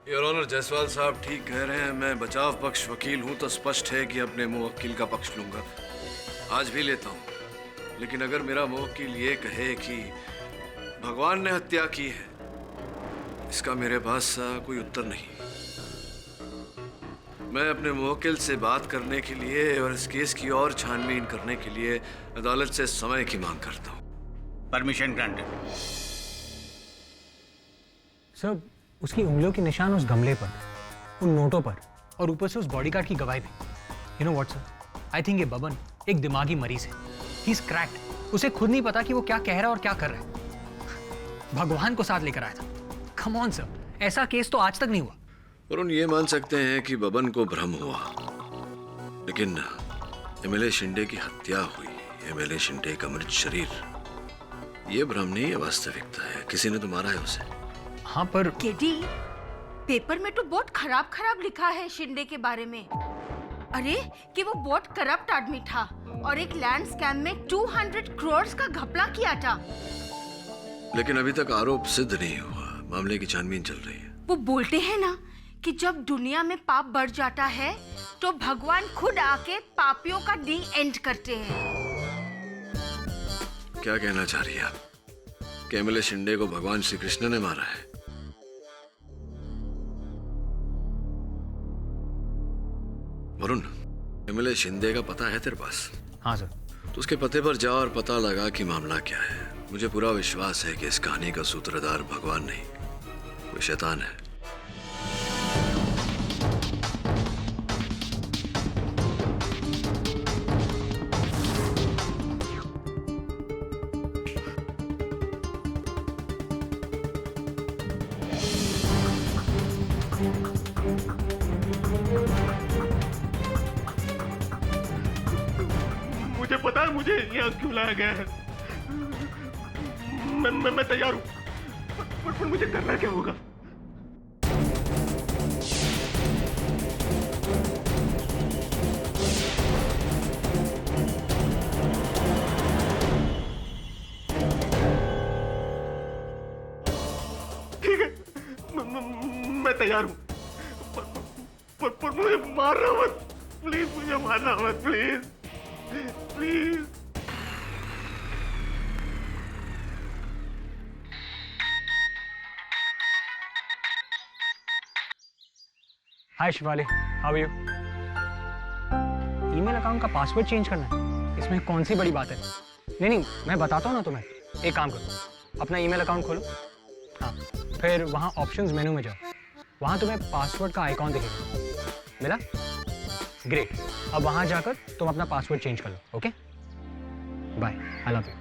Speaker 11: योर ऑनर, जायसवाल साहब ठीक कह रहे हैं। मैं बचाव पक्ष वकील हूं तो स्पष्ट है कि अपने मुवक्किल का पक्ष लूंगा। आज भी लेता हूं। लेकिन अगर मेरा मुवक्किल ये कहे कि भगवान ने हत्या की है, इसका मेरे पास कोई उत्तर नहीं। मैं अपने मुवक्किल से बात करने के लिए और इस केस की और छानबीन करने के लिए अदालत से समय की मांग करता हूं।
Speaker 12: Permission granted.
Speaker 17: सर, उसकी उंगलियों के निशान उस गमले पर, उन नोटों पर, और ऊपर से उस बॉडीगार्ड की गवाही भी। You know what sir, I think ये बबन एक दिमागी मरीज है। He is cracked. उसे खुद नहीं पता कि वो क्या कह रहा है और क्या कर रहा है। भगवान को साथ लेकर आया था। कम ऑन सर, ऐसा केस तो आज तक नहीं हुआ।
Speaker 11: वरुण, ये मान सकते हैं कि बबन को भ्रम हुआ, लेकिन एमएलए शिंदे की हत्या हुई, एमएलए शिंदे का मृत शरीर, ये भ्रम नहीं है, वास्तविकता है। किसी ने तो मारा है उसे।
Speaker 17: हाँ, पर
Speaker 18: केडी, पेपर में तो बहुत खराब खराब लिखा है शिंदे के बारे में। अरे कि वो बहुत करप्ट आदमी था और एक लैंड स्कैम में 200 करोड़ का घपला किया था।
Speaker 11: लेकिन अभी तक आरोप सिद्ध नहीं हुआ, मामले की छानबीन चल रही है।
Speaker 18: वो बोलते हैं ना कि जब दुनिया में पाप बढ़ जाता है तो भगवान खुद आके पापियों का डी एंड करते हैं।
Speaker 11: क्या कहना चाह रही है आप? कि एमएलए शिंदे को भगवान श्री कृष्ण ने मारा है? वरुण, एमएलए शिंदे का पता है तेरे पास?
Speaker 17: हाँ सर।
Speaker 11: तो उसके पते पर जाओ और पता लगा कि मामला क्या है। मुझे पूरा विश्वास है कि इस कहानी का सूत्रधार भगवान नहीं, कोई शैतान है।
Speaker 7: मुझे पता है मुझे यहाँ क्यों लाया गया है। मैं तैयार हूँ, पर मुझे करना क्या होगा? तैयार हूँ, पर मुझे मारना मत प्लीज, मुझे मारना मत please please.
Speaker 17: Hi Shivali, how are you? Email account का पासवर्ड चेंज करना है, इसमें कौन सी बड़ी बात है? नहीं, मैं बताता हूँ ना तुम्हें। एक काम करो, अपना ईमेल अकाउंट खोलो, हाँ, फिर वहाँ ऑप्शंस मेनू में जाओ, वहाँ तुम्हें पासवर्ड का आइकॉन दिखेगा। मिला? ग्रेट। अब वहाँ जाकर तुम अपना पासवर्ड चेंज कर लो। Okay, bye, I love you.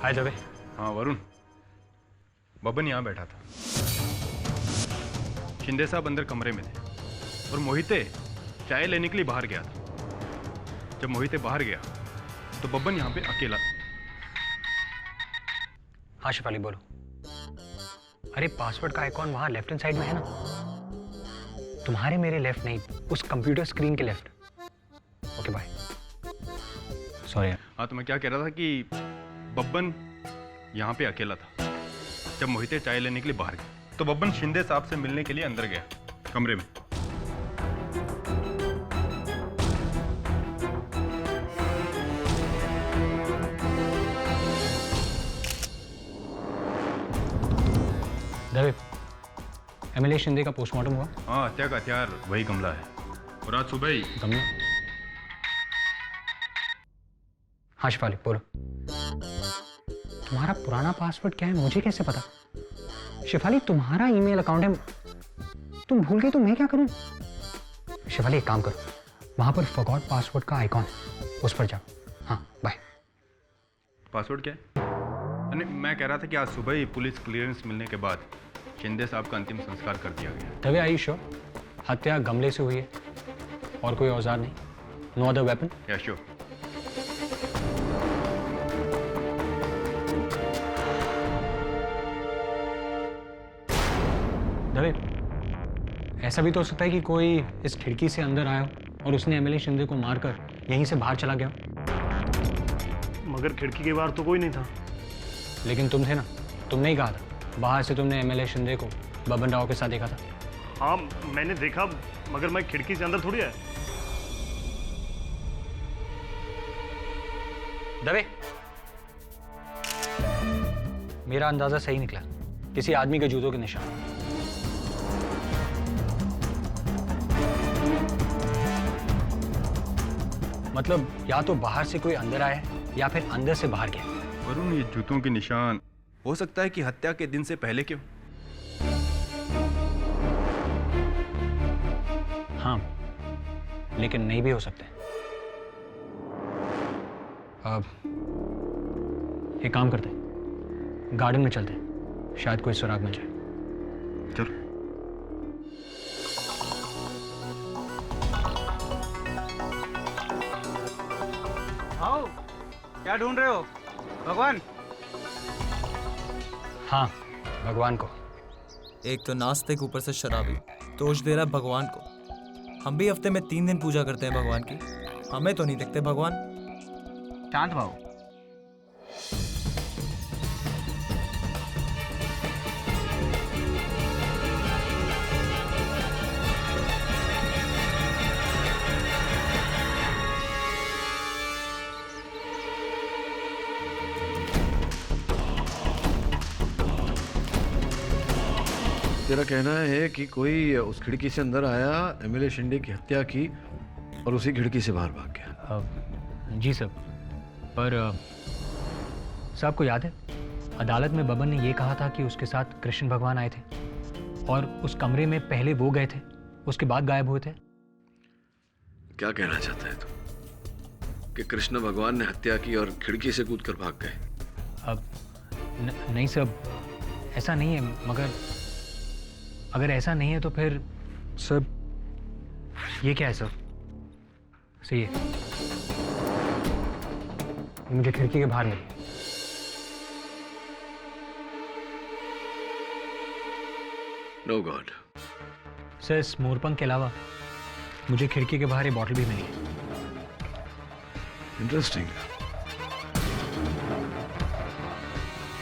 Speaker 17: Hi Dave.
Speaker 19: हाँ वरुण, बबन यहाँ बैठा था, शिंदे साहब अंदर कमरे में थे और मोहिते चाय लेने के लिए बाहर गया था। जब मोहिते बाहर गया तो बबन यहाँ पे अकेला।
Speaker 17: हाँ शिफाली बोलो। अरे पासवर्ड का आइकॉन वहाँ लेफ्ट हैंड साइड में है ना, तुम्हारे मेरे लेफ्ट नहीं, उस कंप्यूटर स्क्रीन के लेफ्ट। Okay bye, sorry.
Speaker 19: हाँ तो मैं क्या कह रहा था कि बब्बन यहाँ पे अकेला था जब मोहिते चाय लेने के लिए बाहर गया, तो बब्बन शिंदे साहब से मिलने के लिए अंदर गया कमरे में।
Speaker 17: दवे, एमएलए शिंदे का पोस्टमार्टम हुआ?
Speaker 19: हाँ, हत्या का हथियार वही गमला है और आज सुबह ही।
Speaker 17: गमला? हाँ शिफाली बोलो। तुम्हारा पुराना पासवर्ड क्या है मुझे कैसे पता? शिफाली तुम्हारा ईमेल अकाउंट है, तुम भूल गए तो मैं क्या करूं? शिफाली एक काम करो, वहां पर फॉरगॉट पासवर्ड का आइकॉन है, उस पर जाओ। हाँ बाय।
Speaker 19: पासवर्ड क्या है? मैं कह रहा था कि आज सुबह ही पुलिस क्लियरेंस मिलने के बाद शिंदे साहब का अंतिम संस्कार कर दिया गया।
Speaker 17: तभी आई श्योर हत्या गमले से हुई है और कोई औजार नहीं? No other weapon?
Speaker 19: या श्योर।
Speaker 17: दवे, ऐसा भी तो हो सकता है कि कोई इस खिड़की से अंदर आया हो और उसने एमएलए शिंदे को मारकर यहीं से बाहर चला गया।
Speaker 16: मगर खिड़की के बाहर तो कोई नहीं था।
Speaker 17: लेकिन तुम थे ना, तुमने ही कहा था बाहर से तुमने एमएलए शिंदे को बबन राव के साथ देखा था।
Speaker 16: हाँ मैंने देखा, मगर मैं खिड़की से अंदर थोड़ी आया।
Speaker 17: दवे, मेरा अंदाजा सही निकला, किसी आदमी के जूतों के निशान। मतलब या तो बाहर से कोई अंदर आया है या फिर अंदर से बाहर गया।
Speaker 19: वरुण, ये जूतों के निशान हो सकता है कि हत्या के दिन से पहले क्यों?
Speaker 17: हाँ, लेकिन नहीं भी हो सकते। अब एक काम करते हैं, गार्डन में चलते हैं, शायद कोई सुराग मिल जाए।
Speaker 19: चलो।
Speaker 13: आओ, क्या ढूंढ रहे हो? भगवान?
Speaker 17: हाँ, भगवान को।
Speaker 20: एक तो नास्तिक, ऊपर से शराबी, दोष दे रहा है भगवान को। हम भी हफ्ते में 3 दिन पूजा करते हैं भगवान की, हमें तो नहीं दिखते भगवान।
Speaker 13: शांत भाव।
Speaker 21: तेरा कहना है कि कोई उस खिड़की से अंदर आया, एमएलए शिंदे की हत्या की और उसी खिड़की से बाहर भाग गया?
Speaker 17: जी सर, पर साहब को याद है अदालत में बबन ने ये कहा था कि उसके साथ कृष्ण भगवान आए थे और उस कमरे में पहले वो गए थे, उसके बाद गायब हुए थे।
Speaker 21: क्या कहना चाहता है तू कि कृष्ण भगवान ने हत्या की और खिड़की से कूदकर भाग गए?
Speaker 17: अब नहीं सर, ऐसा नहीं है, मगर अगर ऐसा नहीं है तो फिर सर ये क्या है सर? सही है, मुझे खिड़की के बाहर मिली।
Speaker 21: No God.
Speaker 17: सर इस मोरपंख के अलावा मुझे खिड़की के बाहर ये बॉटल भी मिली है।
Speaker 21: Interesting.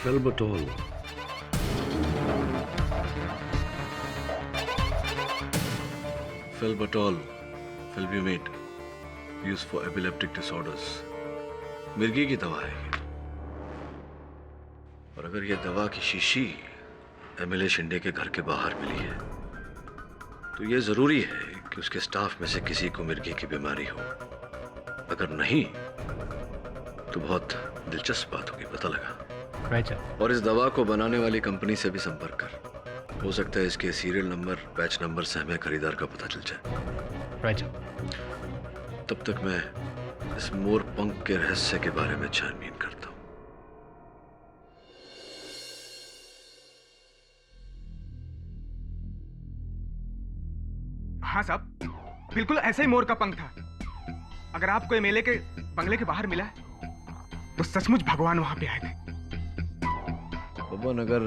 Speaker 21: Felbatol. Felbatol, felbamate, used for epileptic disorders. मिर्गी की दवा है ये। और अगर ये दवा की शीशी एमएलए शिंदे के घर के बाहर मिली है तो ये जरूरी है कि उसके स्टाफ में से किसी को मिर्गी की बीमारी हो। अगर नहीं तो बहुत दिलचस्प बात होगी, पता लगा।
Speaker 17: Right sir.
Speaker 21: और इस दवा को बनाने वाली कंपनी से भी संपर्क कर। हो सकता है इसके सीरियल नंबर, बैच नंबर से हमें खरीदार का पता चल जाए।
Speaker 17: Right sir.
Speaker 21: तब तक मैं इस मोर पंख के रहस्य के बारे में छानबीन करता हूं।
Speaker 7: हाँ साहब, बिल्कुल ऐसा ही मोर का पंख था। अगर आपको एमएलए के बंगले के बाहर मिला है तो सचमुच भगवान वहां पे आए थे।
Speaker 21: बबन, अगर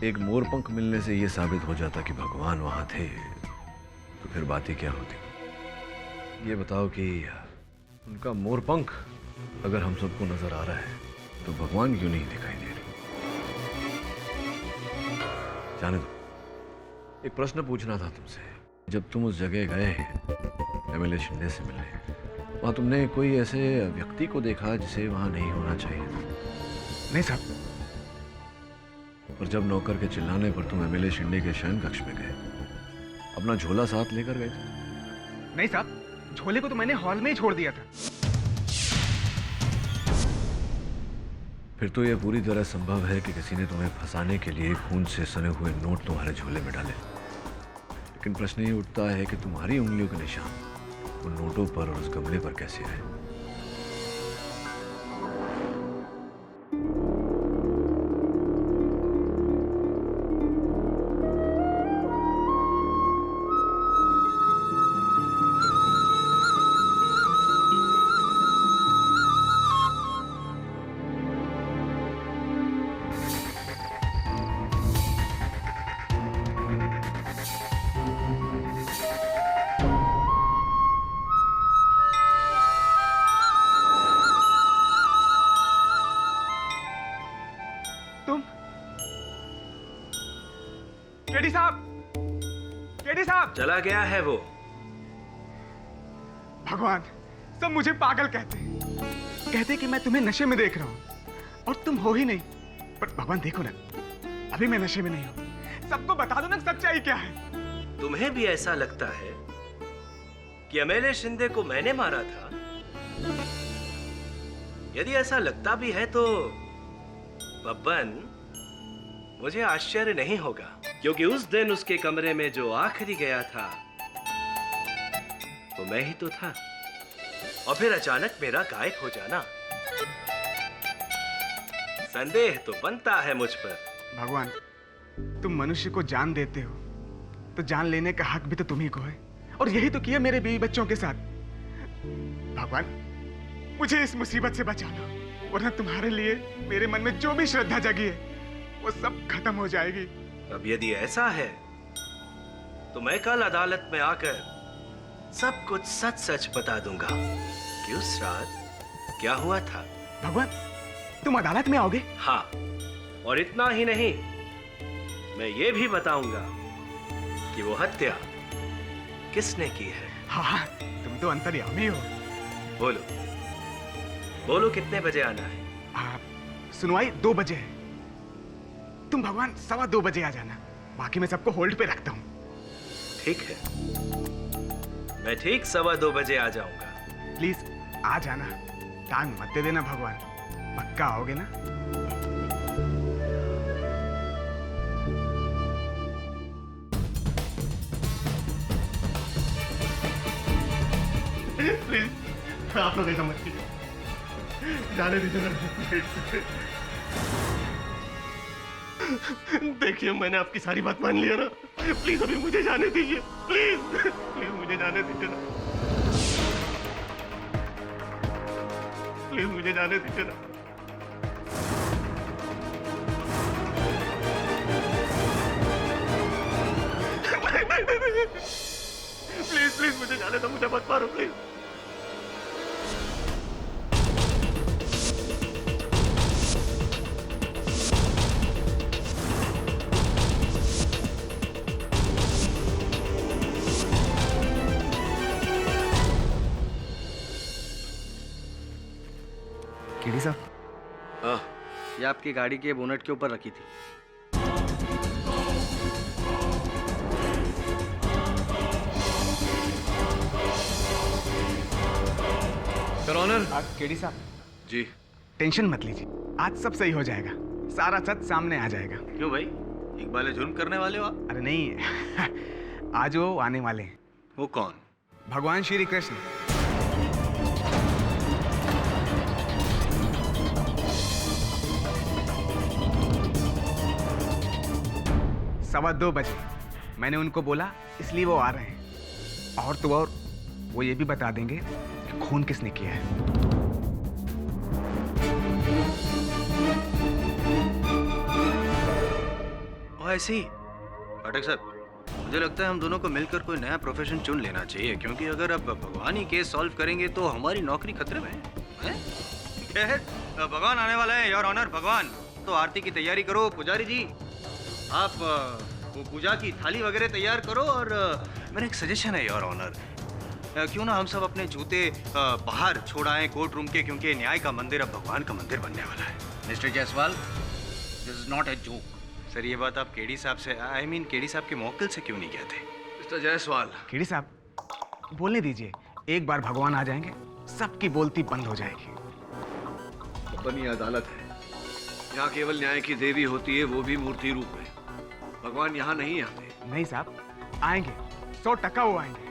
Speaker 21: एक मोर पंख मिलने से यह साबित हो जाता कि भगवान वहां थे तो फिर बात ही क्या होती। ये बताओ कि उनका मोर पंख अगर हम सबको नजर आ रहा है तो भगवान क्यों नहीं दिखाई दे रहे? जाने दो, एक प्रश्न पूछना था तुमसे। जब तुम उस जगह गए एमएलए शिंदे से मिलने, वहां तुमने कोई ऐसे व्यक्ति को देखा जिसे वहां नहीं होना चाहिए?
Speaker 7: नहीं साहब।
Speaker 21: और जब नौकर के चिल्लाने पर तुम एमएलए शिंदे के शयन कक्ष में गए, अपना झोला साथ लेकर गए थे?
Speaker 7: नहीं साहब, झोले को तो मैंने हॉल में ही छोड़ दिया था।
Speaker 21: फिर तो यह पूरी तरह संभव है कि किसी ने तुम्हें फंसाने के लिए खून से सने हुए नोट तुम्हारे झोले में डाले। लेकिन प्रश्न ये उठता है कि तुम्हारी उंगलियों के निशान उन नोटों पर और उस गमले पर कैसे आए?
Speaker 7: केडी साहब, केडी साहब।
Speaker 8: चला गया है वो।
Speaker 7: भगवान, सब मुझे पागल कहते कि मैं तुम्हें नशे में देख रहा हूं और तुम हो ही नहीं। पर भगवान देखो ना, अभी मैं नशे में नहीं हूं। सबको बता दो ना सच्चाई क्या है।
Speaker 8: तुम्हें भी ऐसा लगता है कि एमएलए शिंदे को मैंने मारा था? यदि ऐसा लगता भी है तो बब्बन, मुझे आश्चर्य नहीं होगा, क्योंकि उस दिन उसके कमरे में जो आखिरी गया था वो मैं ही तो था। और फिर अचानक मेरा गायब हो जाना, संदेह तो बनता है मुझ पर।
Speaker 7: भगवान, तुम मनुष्य को जान देते हो तो जान लेने का हक भी तो तुम्ही को है, और यही तो किया मेरे बीवी बच्चों के साथ। भगवान, मुझे इस मुसीबत से बचा लो, वरना तुम्हारे लिए मेरे मन में जो भी श्रद्धा जगी है वो सब खत्म हो जाएगी।
Speaker 8: अब यदि ऐसा है तो मैं कल अदालत में आकर सब कुछ सच सच बता दूंगा कि उस रात क्या हुआ था।
Speaker 7: भगवान, तुम अदालत में आओगे?
Speaker 8: हाँ, और इतना ही नहीं, मैं ये भी बताऊंगा कि वो हत्या किसने की है।
Speaker 7: हाँ, तुम तो अंतर्यामी हो।
Speaker 8: बोलो बोलो, कितने बजे आना है?
Speaker 7: सुनवाई 2 बजे है। तुम भगवान 2:15 बजे आ जाना, बाकी मैं सबको होल्ड पे रखता हूँ।
Speaker 8: ठीक है, मैं ठीक 2:15 बजे आ जाऊंगा।
Speaker 7: प्लीज आ जाना, टांग मत दे देना भगवान। पक्का आओगे ना?
Speaker 16: प्लीज आप लोग ऐसा मत कीजिए, जाने दीजिए ना। देखिए, मैंने आपकी सारी बात मान लिया ना। प्लीज अभी मुझे जाने दीजिए, प्लीज प्लीज मुझे जाने दीजिए ना, प्लीज मुझे जाने दीजिए ना। प्लीज प्लीज मुझे जाने दो, मुझे मत मारो प्लीज।
Speaker 2: केडी साहब,
Speaker 8: हाँ, ये आपकी गाड़ी के बोनट के ऊपर रखी थी।
Speaker 21: Your honour.
Speaker 2: केडी साहब
Speaker 21: जी,
Speaker 2: टेंशन मत लीजिए, आज सब सही हो जाएगा, सारा सच सामने आ जाएगा।
Speaker 12: क्यों भाई, इकबाल जुर्म करने वाले हो आप?
Speaker 2: अरे नहीं आज वो आने वाले हैं।
Speaker 12: वो कौन?
Speaker 2: भगवान श्री कृष्ण। 2:15 बजे मैंने उनको बोला, इसलिए वो आ रहे हैं। और तो और वो ये भी बता देंगे कि खून किसने किया है।
Speaker 12: ऐसे ही पाठक साहब, मुझे लगता है हम दोनों को मिलकर कोई नया प्रोफेशन चुन लेना चाहिए, क्योंकि अगर अब भगवान ही केस सॉल्व करेंगे तो हमारी नौकरी खतरे में है। खैर, भगवान आने वाला है योर ऑनर। भगवान, तो आरती की तैयारी करो। पुजारी जी, आप वो पूजा की थाली वगैरह तैयार करो। और मेरा एक सजेशन है योर ऑनर, क्यों ना हम सब अपने जूते बाहर छोड़ आए कोर्ट रूम के, क्योंकि न्याय का मंदिर अब भगवान का मंदिर बनने वाला है।
Speaker 8: Mister Jaiswal, this is not a joke.
Speaker 12: Sir, ये बात आप केडी साहब से, आई मीन केडी साहब के मौकिल से क्यों नहीं कहते?
Speaker 21: मिस्टर जायसवाल।
Speaker 2: केडी साहब बोलने दीजिए, एक बार भगवान आ जाएंगे सबकी बोलती बंद हो जाएगी।
Speaker 21: बनी अदालत है, यहाँ केवल न्याय की देवी होती है, वो भी मूर्ति रूप में। भगवान यहाँ नहीं आते।
Speaker 2: नहीं साहब, आएंगे, 100% वो आएंगे।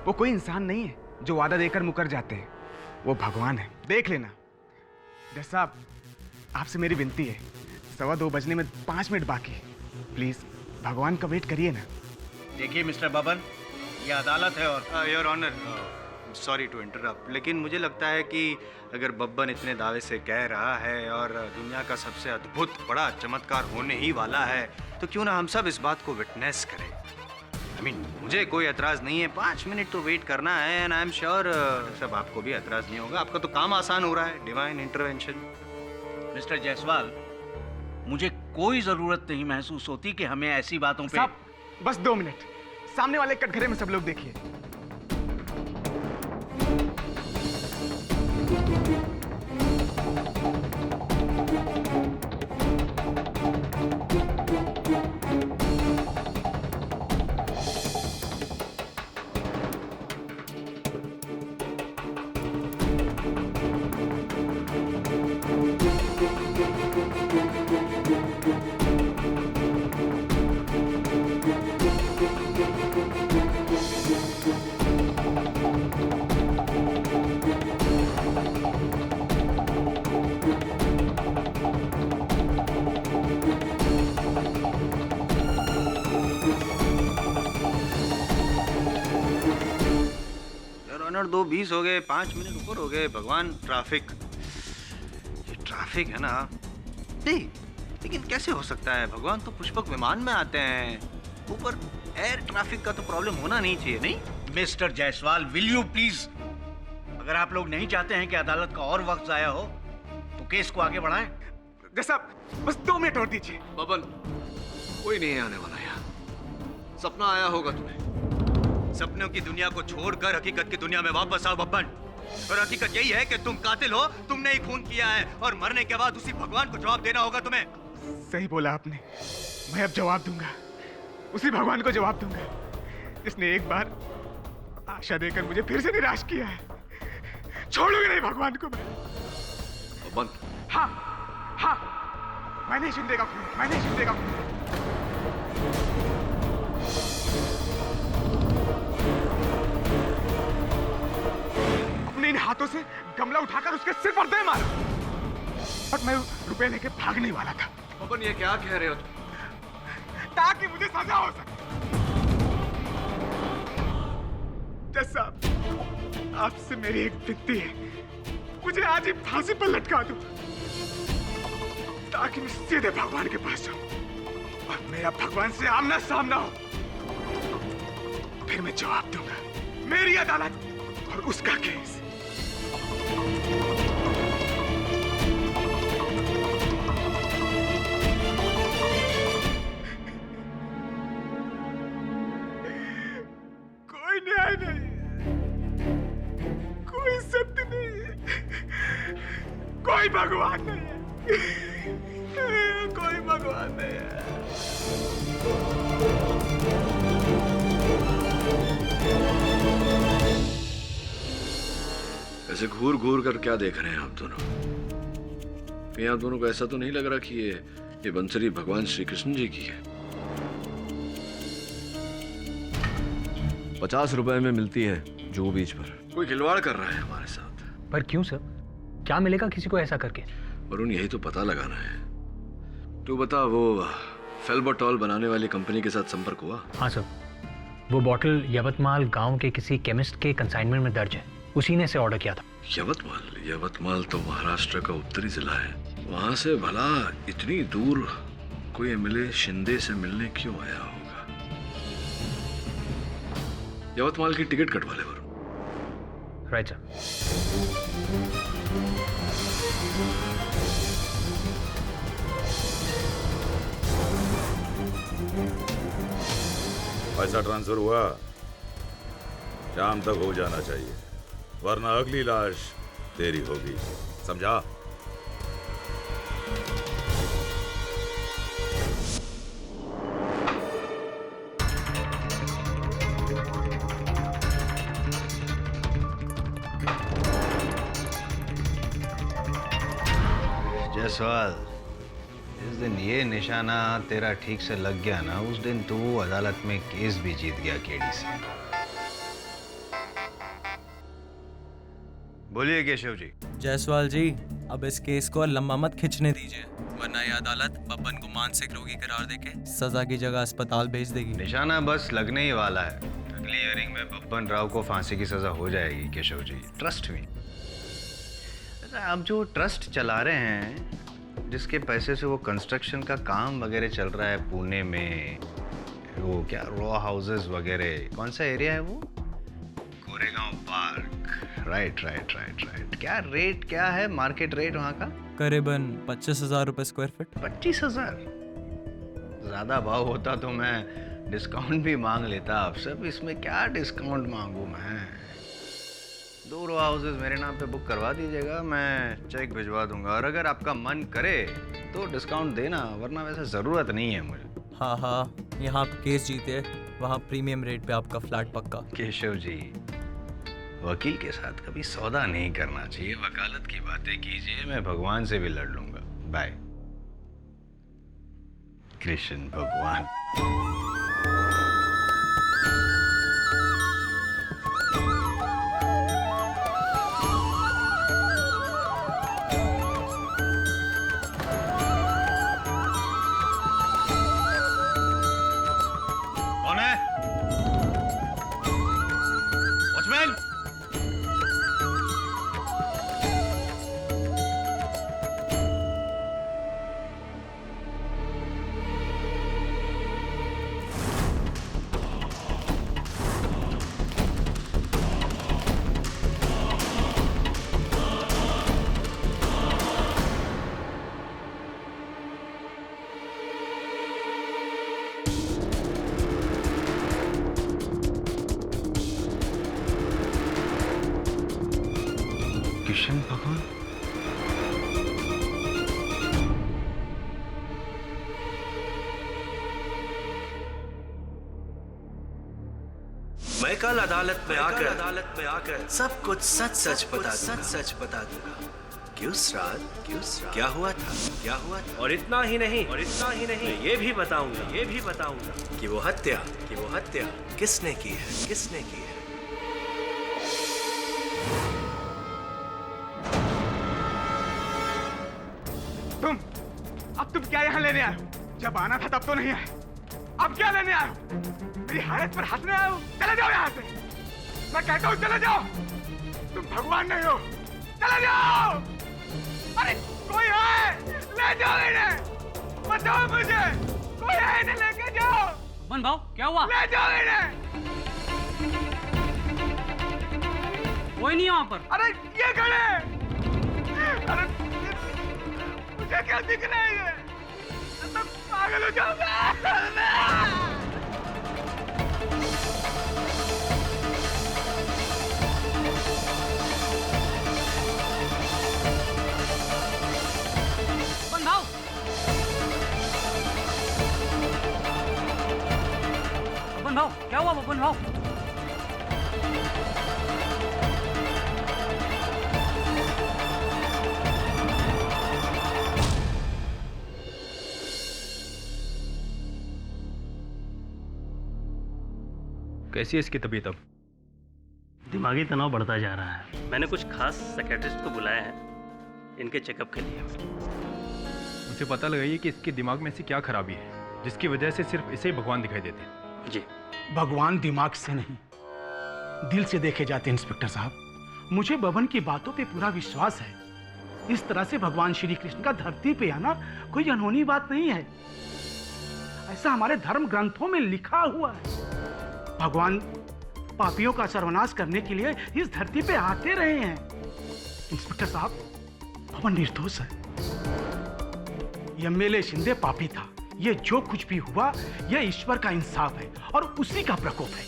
Speaker 2: वो कोई इंसान नहीं है जो वादा देकर मुकर जाते हैं, वो भगवान है, देख लेना। जज साहब, आपसे मेरी विनती है, 2:15 बजने में 5 मिनट बाकी है, प्लीज भगवान का वेट करिए ना।
Speaker 8: देखिए मिस्टर बबन, ये अदालत है और
Speaker 12: your honour, sorry to interrupt, लेकिन मुझे लगता है कि अगर बब्बन इतने दावे से कह रहा है और दुनिया का सबसे अद्भुत बड़ा चमत्कार होने ही वाला है, तो क्यों ना हम सब इस बात को विटनेस करें। I mean, मुझे कोई एतराज नहीं है, 5 मिनट तो वेट करना है। एंड आई एम श्योर सब आपको भी एतराज नहीं होगा, आपका तो काम आसान हो रहा है, डिवाइन इंटरवेंशन।
Speaker 8: मिस्टर जायसवाल, मुझे कोई जरूरत नहीं महसूस होती कि हमें ऐसी बातों पे।
Speaker 2: साहब, बस 2 मिनट, सामने वाले कटघरे में सब लोग देखिए।
Speaker 12: ऑनर 2:20 हो गए, 5 मिनट ऊपर हो गए। भगवान, ट्रैफिक, ये ट्रैफिक है ना। नहीं, लेकिन कैसे हो सकता है? भगवान तो पुष्पक विमान में आते हैं, ऊपर एयर ट्रैफिक का तो प्रॉब्लम होना नहीं चाहिए। नहीं
Speaker 8: mister Jaiswal, will you please, अगर आप लोग नहीं चाहते हैं कि अदालत का और वक्त जाया हो तो केस को आगे बढ़ाएं।
Speaker 2: जैसा बस 2 मिनट और दीजिए।
Speaker 21: बबन, कोई नहीं आने वाला यहाँ, सपना आया होगा तुम्हें।
Speaker 12: सपनों की दुनिया को छोड़कर हकीकत की दुनिया में वापस आओ बब्बन। और हकीकत यही है कि तुम कातिल हो, तुमने ही खून किया है, और मरने के बाद उसी भगवान को जवाब देना होगा तुम्हें।
Speaker 2: सही बोला आपने, मैं अब जवाब दूंगा, उसी भगवान को जवाब दूंगा जिसने एक बार आशा देकर मुझे फिर से निराश किया है। छोड़ूंगा नहीं भगवान को मैं।
Speaker 21: बबन।
Speaker 2: हाँ हाँ, मैंने शिंदे का खून, मैंने शिंदे का खून। अपने इन हाथों से गमला उठाकर उसके सिर पर दे मारा, और मैं रुपए लेके भागने वाला था।
Speaker 21: बबन, ये क्या कह रहे हो तुम?
Speaker 2: ताकि मुझे सजा हो सके। जज साहब, आपसे मेरी एक विनती है, मुझे आज ही फांसी पर लटका दो, ताकि मैं सीधे भगवान के पास जाऊं और मेरा भगवान से आमना सामना हो, फिर मैं जवाब दूंगा।
Speaker 7: मेरी अदालत और उसका केस। कोई न्याय नहीं, कोई सत्य नहीं, कोई भगवान नहीं है, कोई भगवान नहीं है।
Speaker 11: ऐसे घूर घूर कर क्या देख रहे हैं आप दोनों? कहीं आप दोनों को ऐसा तो नहीं लग रहा कि ये बंसरी भगवान श्री कृष्ण जी की है? 50 रुपए में मिलती है जो बीच पर। कोई खिलवाड़ कर रहा है हमारे साथ।
Speaker 17: पर क्यों सर? क्या मिलेगा किसी को ऐसा करके?
Speaker 11: वरुण, यही तो पता लगाना है। तू बता, वो फेल्बोटॉल बनाने वाली कंपनी के साथ संपर्क हुआ?
Speaker 17: हाँ सर, वो बॉटल यवतमाल गांव के किसी केमिस्ट के कंसाइनमेंट में दर्ज है, उसी ने से ऑर्डर किया था।
Speaker 11: यवतमाल तो महाराष्ट्र का उत्तरी जिला है। वहां से भला इतनी दूर कोई एमएलए शिंदे से मिलने क्यों आया होगा? यवतमाल की टिकट कटवा ले वरुण।
Speaker 17: Right sir.
Speaker 3: पैसा ट्रांसफर हुआ? शाम तक हो जाना चाहिए, वरना अगली लाश तेरी होगी, समझा?
Speaker 12: जायसवाल, जिस दिन ये निशाना तेरा ठीक से लग गया ना, उस दिन तू अदालत में केस भी जीत गया केडी से। बोलिए केशव जी।
Speaker 20: जायसवाल जी, अब इस केस को लंबा मत खींचने दीजिए, वरना ये अदालत बब्बन को मानसिक रोगी करार देके सजा की जगह अस्पताल भेज देगी।
Speaker 12: निशाना बस लगने ही वाला है। अगली हियरिंग में बब्बन राव को फांसी की सजा हो जाएगी केशव जी, ट्रस्ट में। आप जो ट्रस्ट चला रहे हैं, जिसके पैसे से वो कंस्ट्रक्शन का काम वगैरह चल रहा है पुणे में, वो क्या रॉ हाउसेस वगैरह, कौन सा एरिया है वो? गोरेगांव पार्क। राइट। क्या रेट क्या है, मार्केट रेट वहाँ का?
Speaker 20: करीबन 25,000 रुपए स्क्वायर फीट।
Speaker 12: 25,000? ज्यादा भाव होता तो मैं डिस्काउंट भी मांग लेता आपसे। अब इसमें क्या डिस्काउंट मांगू मैं? 2 रो हाउसेस मेरे नाम पे बुक करवा दीजिएगा, मैं चेक भिजवा दूंगा। और अगर आपका मन करे तो डिस्काउंट देना, वरना वैसे ज़रूरत नहीं है मुझे।
Speaker 20: हाँ, यहाँ आप केस जीते, वहाँ प्रीमियम रेट पे आपका फ्लैट पक्का।
Speaker 12: केशव जी, वकील के साथ कभी सौदा नहीं करना चाहिए। वकालत की बातें कीजिए, मैं भगवान से भी लड़ लूंगा। बाय। कृष्ण भगवान। कृष्ण भगवान।
Speaker 8: मैं कल अदालत में आकर सब कुछ सच बता दूंगा। क्यों श्राद्ध, क्या हुआ था? और इतना ही नहीं, मैं ये भी बताऊंगा कि वो हत्या किसने की है।
Speaker 7: तुम क्या यहाँ लेने आए हो? जब आना था तब तो नहीं आए, अब क्या लेने आए हो? मेरी हालत पर हंसने आए हो? चले जाओ यहाँ से, मैं कहता हूँ चले जाओ। तुम भगवान नहीं हो, चले जाओ। अरे कोई है, ले जाओ इन्हें, बताओ मुझे, कोई है इन्हें लेके जाओ।
Speaker 14: मन भाव क्या हुआ?
Speaker 7: ले जाओ इन्हें।
Speaker 14: कोई नहीं है वहाँ पर।
Speaker 2: अरे ये खड़े, अरे मुझे क्या दिख रहा है ये? मैं पागल हो जाऊंगा।
Speaker 14: बबन भाव, बबन भाव, क्या हुआ बबन भाव?
Speaker 19: कैसी है इसकी तबीयत अब?
Speaker 16: दिमागी तनाव बढ़ता जा रहा है। मैंने कुछ खास साइकियाट्रिस्ट को बुलाया है इनके चेकअप के लिए।
Speaker 19: मुझे पता लगाइए कि इसके दिमाग में ऐसी क्या खराबी है जिसकी वजह से सिर्फ इसे ही भगवान दिखाई देते हैं।
Speaker 16: जी।
Speaker 1: भगवान दिमाग से नहीं, दिल से देखे जाते हैं इंस्पेक्टर साहब। मुझे बबन की बातों पे पूरा विश्वास है। इस तरह से भगवान श्री कृष्ण का धरती पे आना कोई अनहोनी बात नहीं है। ऐसा हमारे धर्म ग्रंथों में लिखा हुआ है। भगवान पापियों का सर्वनाश करने के लिए इस धरती पे आते रहे हैं। इंस्पेक्टर साहब, बबन निर्दोष है। एमएलए शिंदे पापी था। ये जो कुछ भी हुआ, यह ईश्वर का इंसाफ है और उसी का प्रकोप है।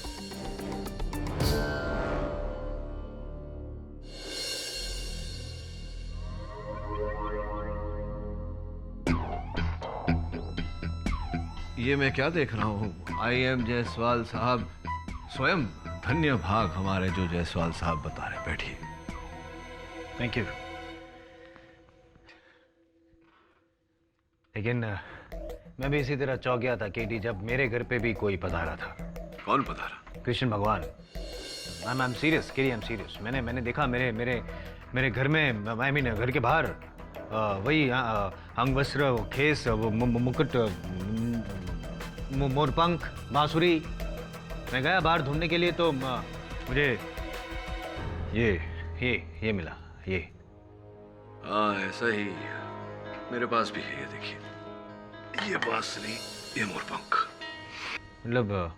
Speaker 21: ये मैं क्या देख रहा हूँ? IM जायसवाल साहब स्वयं। धन्य भाग हमारे जो जायसवाल साहब बता रहे। बैठिए।
Speaker 17: Thank you. लेकिन मैं भी इसी तरह चौंक गया था केटी, जब मेरे घर पे भी कोई पधारा था।
Speaker 21: कौन पधारा?
Speaker 17: कृष्ण भगवान। I am serious KT, I am serious. मैंने देखा मेरे घर में, आई मीन घर के बाहर वही अंग वस्त्र, खेस, मुकुट, मोरपंख, बांसुरी। मैं गया बाहर ढूंढने के लिए तो मुझे ये मिला। ये
Speaker 21: हाँ, ऐसा ही मेरे पास भी है। ये देखिए, ये बांसुरी, ये मोरपंख।
Speaker 17: मतलब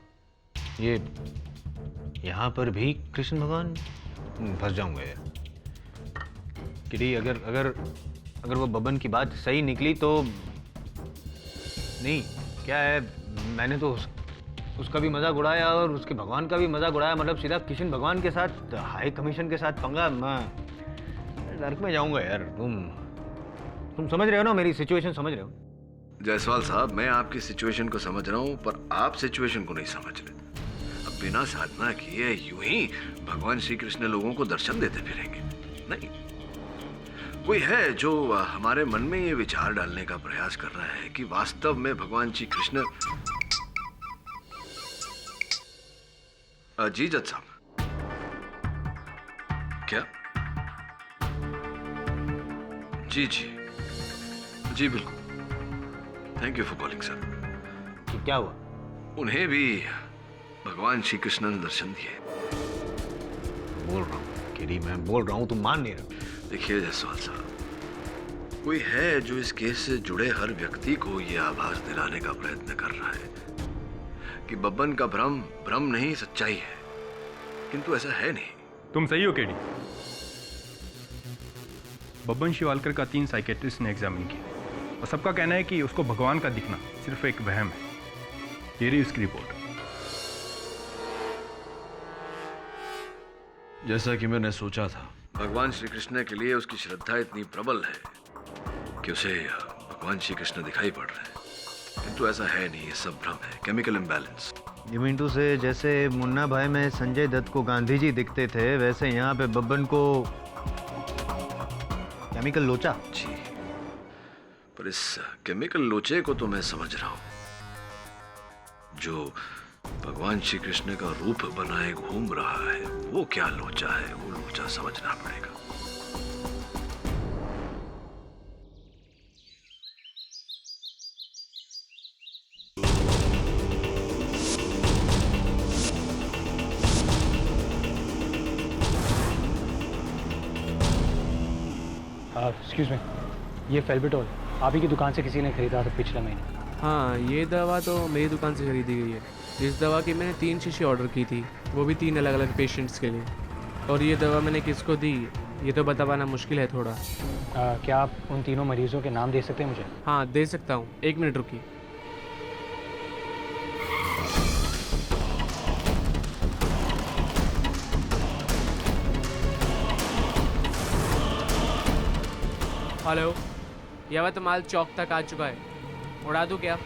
Speaker 17: ये यहाँ पर भी कृष्ण भगवान। फंस जाऊंगा यार किडी। अगर वो बबन की बात सही निकली तो नहीं, क्या है, मैंने तो उसका भी मजाक उड़ाया और उसके भगवान का भी मजाक उड़ाया। मतलब सीधा कृष्ण भगवान के साथ, हाई कमीशन के साथ पंगा। मैं नर्क में जाऊंगा यार। तुम समझ रहे हो ना, मेरी सिचुएशन समझ रहे हो?
Speaker 21: जायसवाल साहब, मैं आपकी सिचुएशन को समझ रहा हूँ, पर आप सिचुएशन को नहीं समझ रहे। अब बिना साधना किए यूं ही भगवान श्री कृष्ण लोगों को दर्शन देते फिरेंगे? नहीं। कोई है जो हमारे मन में ये विचार डालने का प्रयास कर रहा है कि वास्तव में भगवान श्री कृष्ण। जी जज साहब। क्या? जी बिल्कुल। Thank you for calling sir.
Speaker 17: क्या हुआ?
Speaker 21: उन्हें भी भगवान श्री कृष्ण ने दर्शन दिए।
Speaker 17: बोल रहा हूँ किडी, मैं बोल रहा हूँ, तुम मान नहीं रहे।
Speaker 21: देखिए जायसवाल साहब, कोई है जो इस केस से जुड़े हर व्यक्ति को यह आभास दिलाने का प्रयत्न कर रहा है कि बब्बन का भ्रम नहीं, सच्चाई है। किंतु ऐसा है नहीं।
Speaker 19: तुम सही हो केडी। बब्बन शिवालकर का 3 साइकेट्रिस्ट ने एग्जामिन किया और सबका कहना है कि उसको भगवान का दिखना सिर्फ एक वहम है। ये रही उसकी रिपोर्ट।
Speaker 21: जैसा कि मैंने सोचा था, भगवान श्री कृष्ण के लिए उसकी श्रद्धा इतनी प्रबल है कि उसे भगवान श्री कृष्ण दिखाई पड़ रहे हैं। किंतु ऐसा है नहीं, ये सब भ्रम है, chemical imbalance.
Speaker 17: You mean to say जैसे मुन्ना भाई में संजय दत्त को गांधी जी दिखते थे, वैसे यहाँ पे बब्बन को केमिकल लोचा।
Speaker 21: जी, पर इस केमिकल लोचे को तो मैं समझ रहा हूं। जो भगवान श्री कृष्ण का रूप बनाए घूम रहा है, वो क्या लोचा है, वो लोचा समझना पड़ेगा।
Speaker 17: एक्सक्यूज मी, ये फेल्बिटोल आप ही की दुकान से किसी ने खरीदा था पिछले महीने।
Speaker 4: हाँ, ये दवा तो मेरी दुकान से खरीदी गई है। इस दवा की मैंने 3 शीशी ऑर्डर की थी, वो भी 3 अलग अलग पेशेंट्स के लिए। और ये दवा मैंने किसको दी ये तो बता पाना मुश्किल है थोड़ा।
Speaker 17: क्या आप उन तीनों मरीजों के नाम दे सकते हैं मुझे?
Speaker 4: हाँ दे सकता हूँ, 1 मिनट रुकिए। हेलो, यवतमाल चौक तक आ चुका है, उड़ा दूँ क्या?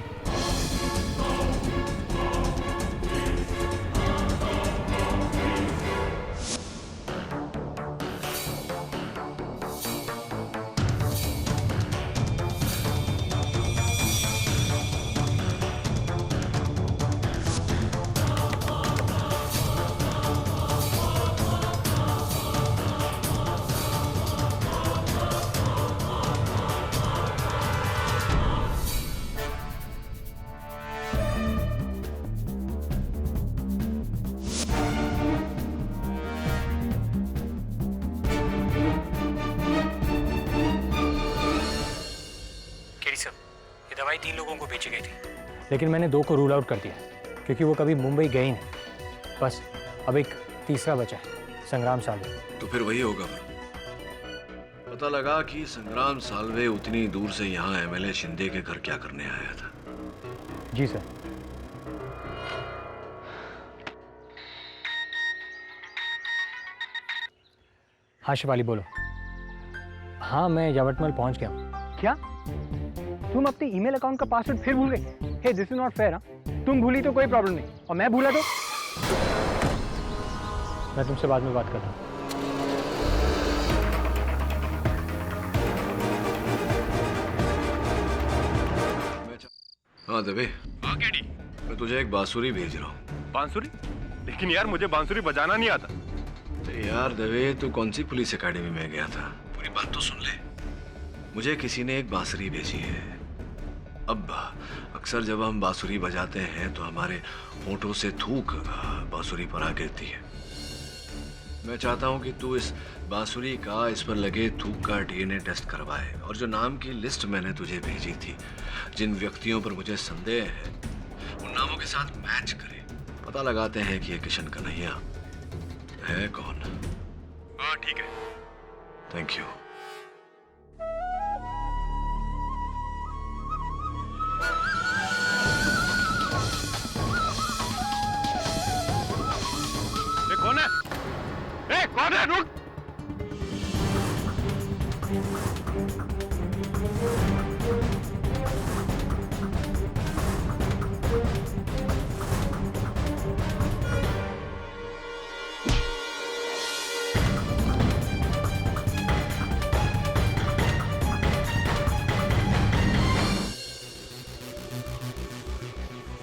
Speaker 17: दवाई 3 लोगों को बेची गई थी, लेकिन मैंने 2 को रूल आउट कर दिया क्योंकि वो कभी मुंबई गए ही नहीं। बस अब एक तीसरा बचा है, संग्राम साल्वे।
Speaker 21: तो फिर वही होगा। पता लगा कि संग्राम साल्वे उतनी दूर से यहाँ एमएलए शिंदे के घर क्या करने आया था?
Speaker 17: जी सर। हाँ शिवाली बोलो। हाँ मैं यवतमाल पहुंच गया हूँ। क्या तुम अपने ईमेल अकाउंट का पासवर्ड फिर भूल गए? हे दिस इज नॉट फेयर। तुम भूली तो कोई प्रॉब्लम नहीं, और मैं भूला तो मैं तुमसे बाद में बात करता हूँ।
Speaker 21: हाँ दबे।
Speaker 19: हाँ केडी,
Speaker 21: मैं तुझे एक बांसुरी भेज रहा हूँ।
Speaker 19: बांसुरी? लेकिन यार मुझे बांसुरी बजाना नहीं आता।
Speaker 21: यार दबे, तू कौन सी पुलिस एकेडमी में गया था? पूरी बात तो सुन ले। मुझे किसी ने एक बांसुरी भेजी है। अब अक्सर जब हम बांसुरी बजाते हैं तो हमारे होंठों से थूक बांसुरी पर आ गिरती है। मैं चाहता हूं कि तू इस बांसुरी का इस पर लगे थूक का डीएनए टेस्ट करवाए, और जो नाम की लिस्ट मैंने तुझे भेजी थी, जिन व्यक्तियों पर मुझे संदेह है, उन नामों के साथ मैच करे। पता लगाते हैं कि ये किशन कन्हैया है कौन।
Speaker 19: हाँ ठीक है।
Speaker 21: Thank you.
Speaker 19: कौन है? ए, कौन है? रुक!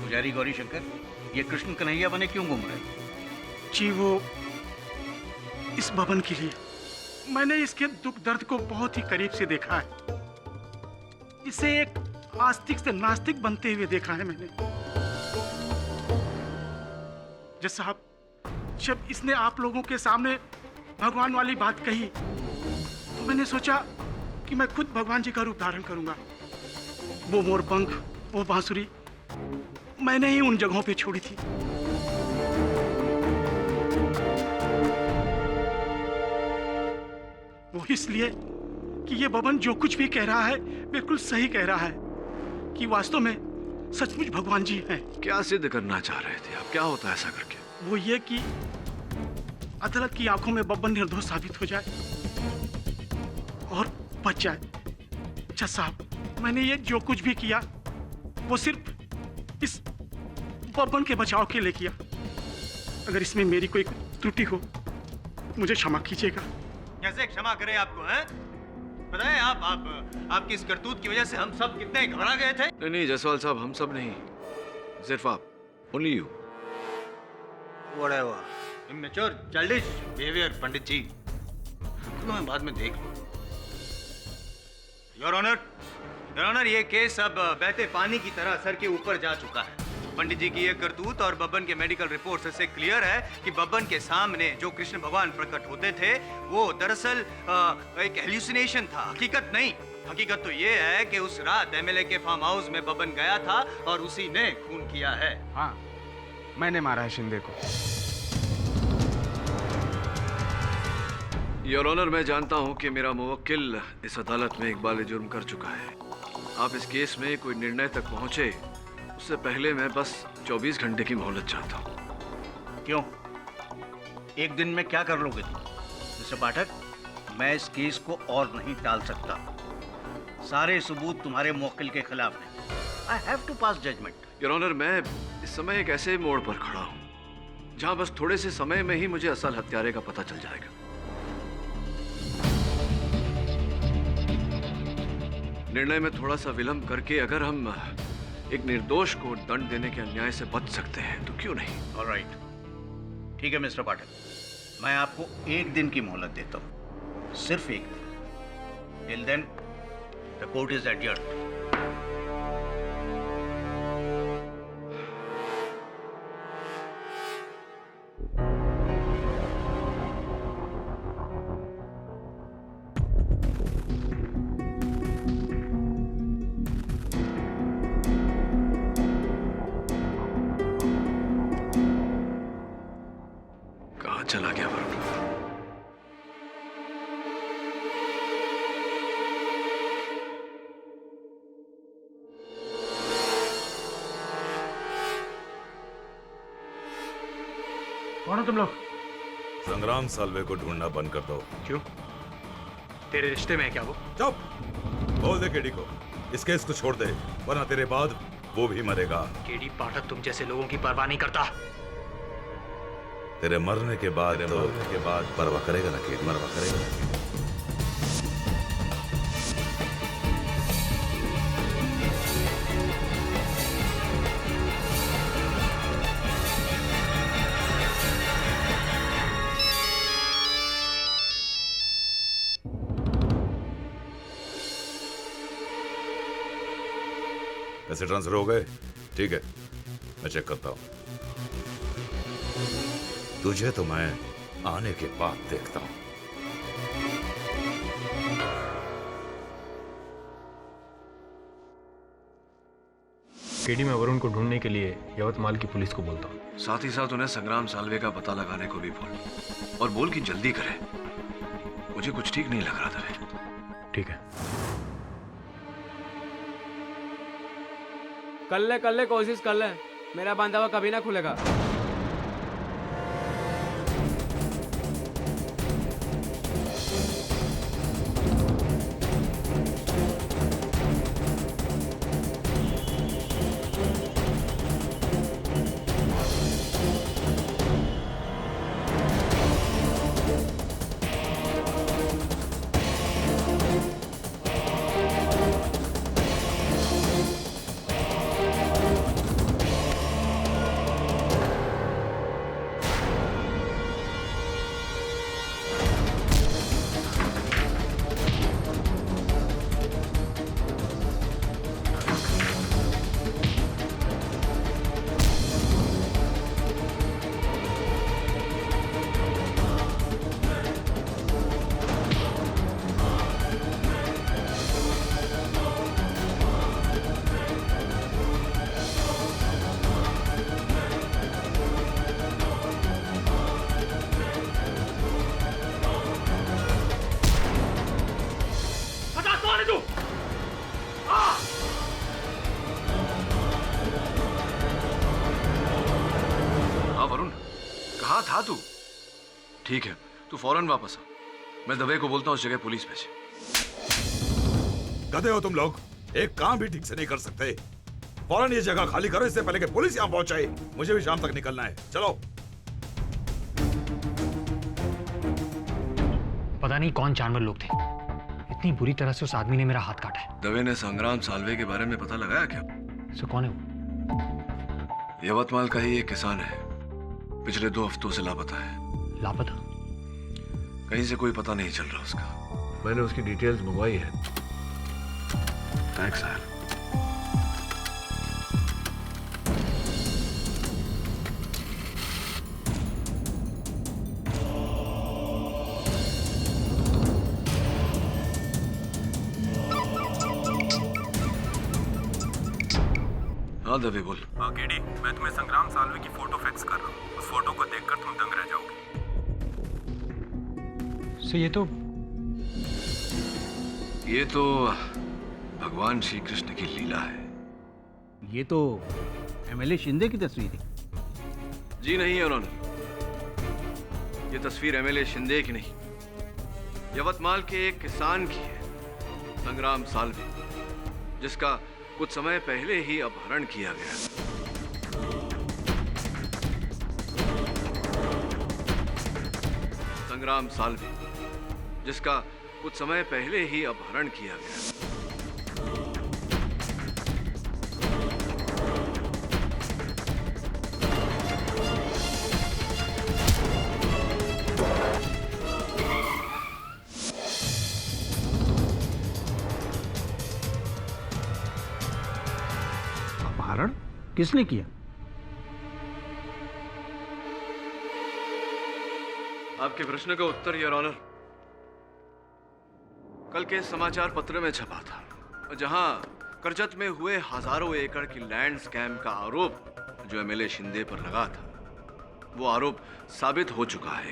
Speaker 9: पुजारी गौरी शंकर, ये कृष्ण कन्हैया बने क्यों घूम रहे हैं?
Speaker 1: जी वो इस भवन के लिए, मैंने इसके दुख दर्द को बहुत ही करीब से देखा है। इसे एक आस्तिक से नास्तिक बनते हुए देखा है मैंने। जज साहब, जब इसने आप लोगों के सामने भगवान वाली बात कही तो मैंने सोचा कि मैं खुद भगवान जी का रूप धारण करूंगा। वो मोरपंख, वो बांसुरी मैंने ही उन जगहों पे छोड़ी थी। वो इसलिए कि ये बबन जो कुछ भी कह रहा है बिल्कुल सही कह रहा है कि वास्तव में सचमुच भगवान जी हैं।
Speaker 21: क्या सिद्ध करना चाह रहे थे आप? क्या होता है ऐसा करके?
Speaker 1: वो ये कि अदालत की आंखों में बब्बन निर्दोष साबित हो जाए और बच जाए। जज साहब, मैंने ये जो कुछ भी किया वो सिर्फ इस बब्बन के बचाव के लिए किया। अगर इसमें मेरी कोई त्रुटि हो मुझे क्षमा कीजिएगा।
Speaker 12: कैसे क्षमा करें आपको, हैं? पता है आपकी इस करतूत की वजह से हम सब कितने घबरा गए थे।
Speaker 21: नहीं जायसवाल साहब, हम सब नहीं, सिर्फ आप, only you.
Speaker 12: Whatever. Immature, childish behavior, पंडित जी। तो मैं बाद में देख लूँ। Your Honor, ये केस अब बहते पानी की तरह सर के ऊपर जा चुका है। पंडित जी की ये करतूत और बब्बन के मेडिकल रिपोर्ट से क्लियर है कि बब्बन के सामने जो कृष्ण भगवान प्रकट होते थे वो दरअसल एक हेल्यूसिनेशन था, हकीकत नहीं। हकीकत तो ये है कि उस रात एमएलए के फार्म हाउस में बब्बन गया था और उसी ने खून किया है।
Speaker 2: हाँ, मैंने मारा है शिंदे को।
Speaker 21: योर ऑनर, मैं जानता हूं कि मेरा मुवक्किल इस अदालत में इकबाल जुर्म कर चुका है। आप इस केस में कोई निर्णय तक पहुंचे उससे पहले मैं बस 24 घंटे की मोहलत चाहता हूं।
Speaker 9: क्यों? एक दिन में क्या कर लोगे तुम? मिस्टर पाठक, मैं इस केस को और नहीं टाल सकता। सारे सबूत तुम्हारे मुवक्किल के खिलाफ हैं। I have to pass judgement.
Speaker 21: Your honour, मैं इस समय एक ऐसे मोड़ पर खड़ा हूं जहां बस थोड़े से समय में ही मुझे असल हत्यारे का पता चल जाएगा। निर्णय में थोड़ा सा विलंब करके अगर हम एक निर्दोष को दंड देने के अन्याय से बच सकते हैं तो क्यों नहीं?
Speaker 9: ऑलराइट, ठीक है मिस्टर पाठक, मैं आपको एक दिन की मोहलत देता हूं, सिर्फ एक दिन। Till then the court is adjourned.
Speaker 21: चला गया वरुण।
Speaker 1: कौन हो तुम लोग?
Speaker 3: संग्राम साल्वे को ढूंढना बंद कर दो।
Speaker 17: क्यों? तेरे रिश्ते में है क्या वो?
Speaker 3: चुप! बोल दे केडी को इस केस को छोड़ दे, वरना तेरे बाद वो भी मरेगा।
Speaker 17: केडी पाठक तुम जैसे लोगों की परवाह नहीं करता।
Speaker 3: तेरे मरने के बाद परवाह करेगा ना केडी, परवाह करेगा ना केडी। पैसे ट्रांसफर हो गए? ठीक है, मैं चेक करता हूं। तुझे तो मैं आने के बाद देखता हूं।
Speaker 19: केडी, मैं वरुण को ढूंढने के लिए यवतमाल की पुलिस को बोलता हूं।
Speaker 21: साथ ही साथ उन्हें संग्राम साल्वे का पता लगाने को भी बोल, और बोल कि जल्दी करे। मुझे कुछ ठीक नहीं लग रहा था।
Speaker 19: ठीक है।
Speaker 4: कर ले कोशिश कर ले, मेरा बांधा हुआ कभी ना खुलेगा।
Speaker 21: था तू? ठीक है, तू फौरन वापस आ। मैं दवे को बोलता हूँ उस जगह पुलिस भेजे।
Speaker 3: गधे हो तुम लोग, एक काम भी ठीक से नहीं कर सकते। फौरन ये जगह खाली करो, इससे पहले कि पुलिस यहाँ पहुंचे। मुझे भी शाम तक निकलना है, चलो।
Speaker 17: पता नहीं कौन जानवर लोग थे, इतनी बुरी तरह से उस आदमी ने मेरा हाथ काटा है।
Speaker 21: दवे ने संग्राम साल्वे के बारे में पता लगाया क्या?
Speaker 17: सो कौन है वो?
Speaker 21: यवतमाल का ही एक किसान है, पिछले 2 हफ्तों से लापता है।
Speaker 17: लापता?
Speaker 21: कहीं से कोई पता नहीं चल रहा उसका। मैंने उसकी डिटेल्स मंगवाई है। Thanks sir. हाँ दवे बोल।
Speaker 19: हाँ केडी, मैं तुम्हें संग्राम साल्वे की फोटो फैक्स कर रहा हूँ। उस फोटो को देखकर तुम दंग रह जाओगे।
Speaker 17: सो ये
Speaker 21: तो भगवान श्री कृष्ण की लीला है।
Speaker 9: ये तो एमएलए शिंदे की तस्वीर है।
Speaker 21: जी नहीं योर ऑनर, ये तस्वीर एमएलए शिंदे की नहीं, यवतमाल के एक किसान की है, संग्राम साल्वे, जिसका कुछ समय पहले ही अपहरण किया गया। संग्राम साल्वे, जिसका कुछ समय पहले ही अपहरण किया गया।
Speaker 9: अपहरण किसने किया?
Speaker 21: आपके प्रश्न का उत्तर योर ऑनर कल के समाचार पत्र में छपा था, जहां करजत में हुए हजारों एकड़ की लैंड स्कैम का आरोप जो एमएलए शिंदे पर लगा था, वो आरोप साबित हो चुका है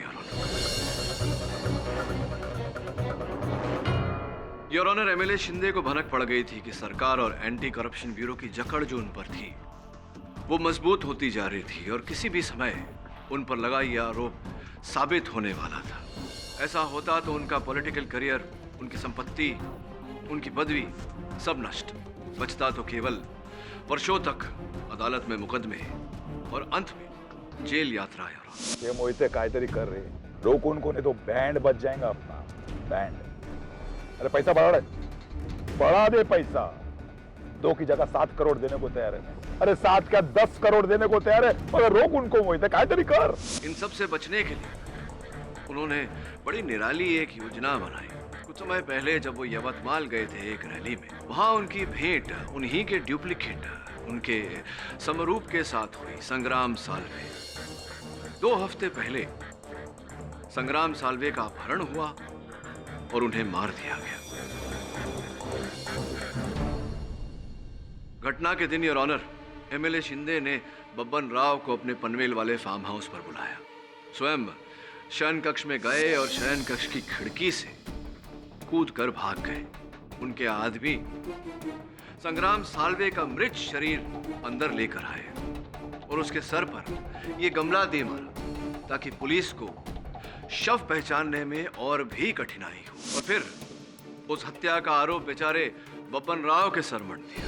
Speaker 21: योर ऑनर। एमएलए शिंदे को भनक पड़ गई थी कि सरकार और एंटी करप्शन ब्यूरो की जकड़ जो उन पर थी वो मजबूत होती जा रही थी और किसी भी समय उन पर लगा यह आरोप साबित होने वाला था। ऐसा होता तो उनका पॉलिटिकल करियर, उनकी संपत्ति, उनकी पदवी सब नष्ट, बचता तो केवल वर्षों तक अदालत में मुकदमे और अंत में जेल यात्रा।
Speaker 5: ये मोहिते कायतरी कर रहे, रोक उनको नहीं तो बैंड बच जाएगा अपना बैंड। अरे पैसा बढ़ा दे पैसा। 2 की जगह 7 करोड़ देने को तैयार है। अरे 7 क्या 10 करोड़ देने को तैयार है, मगर रोक उनको मोहिते कायतरी कर।
Speaker 21: इन सब से बचने के लिए उन्होंने बड़ी निराली एक योजना बनाई। कुछ समय पहले जब वो यवतमाल गए थे एक रैली में, वहां उनकी भेंट उन्हीं के डुप्लीकेट, उनके समरूप के साथ हुई, संग्राम साल्वे। 2 हफ्ते पहले संग्राम साल्वे का अपहरण हुआ और उन्हें मार दिया गया। घटना के दिन योर ऑनर एमएलए शिंदे ने बब्बन राव को अपने पनवेल वाले फार्म हाउस पर बुलाया। स्वयं शयन कक्ष में गए और शयन कक्ष की खिड़की से कूद कर भाग गए। उनके आदमी संग्राम साल्वे का मृत शरीर अंदर लेकर आए और उसके सर पर यह गमला दे मारा ताकि पुलिस को शव पहचानने में और भी कठिनाई हो, और फिर उस हत्या का आरोप बेचारे बब्बन राव के सर मढ़ दिया।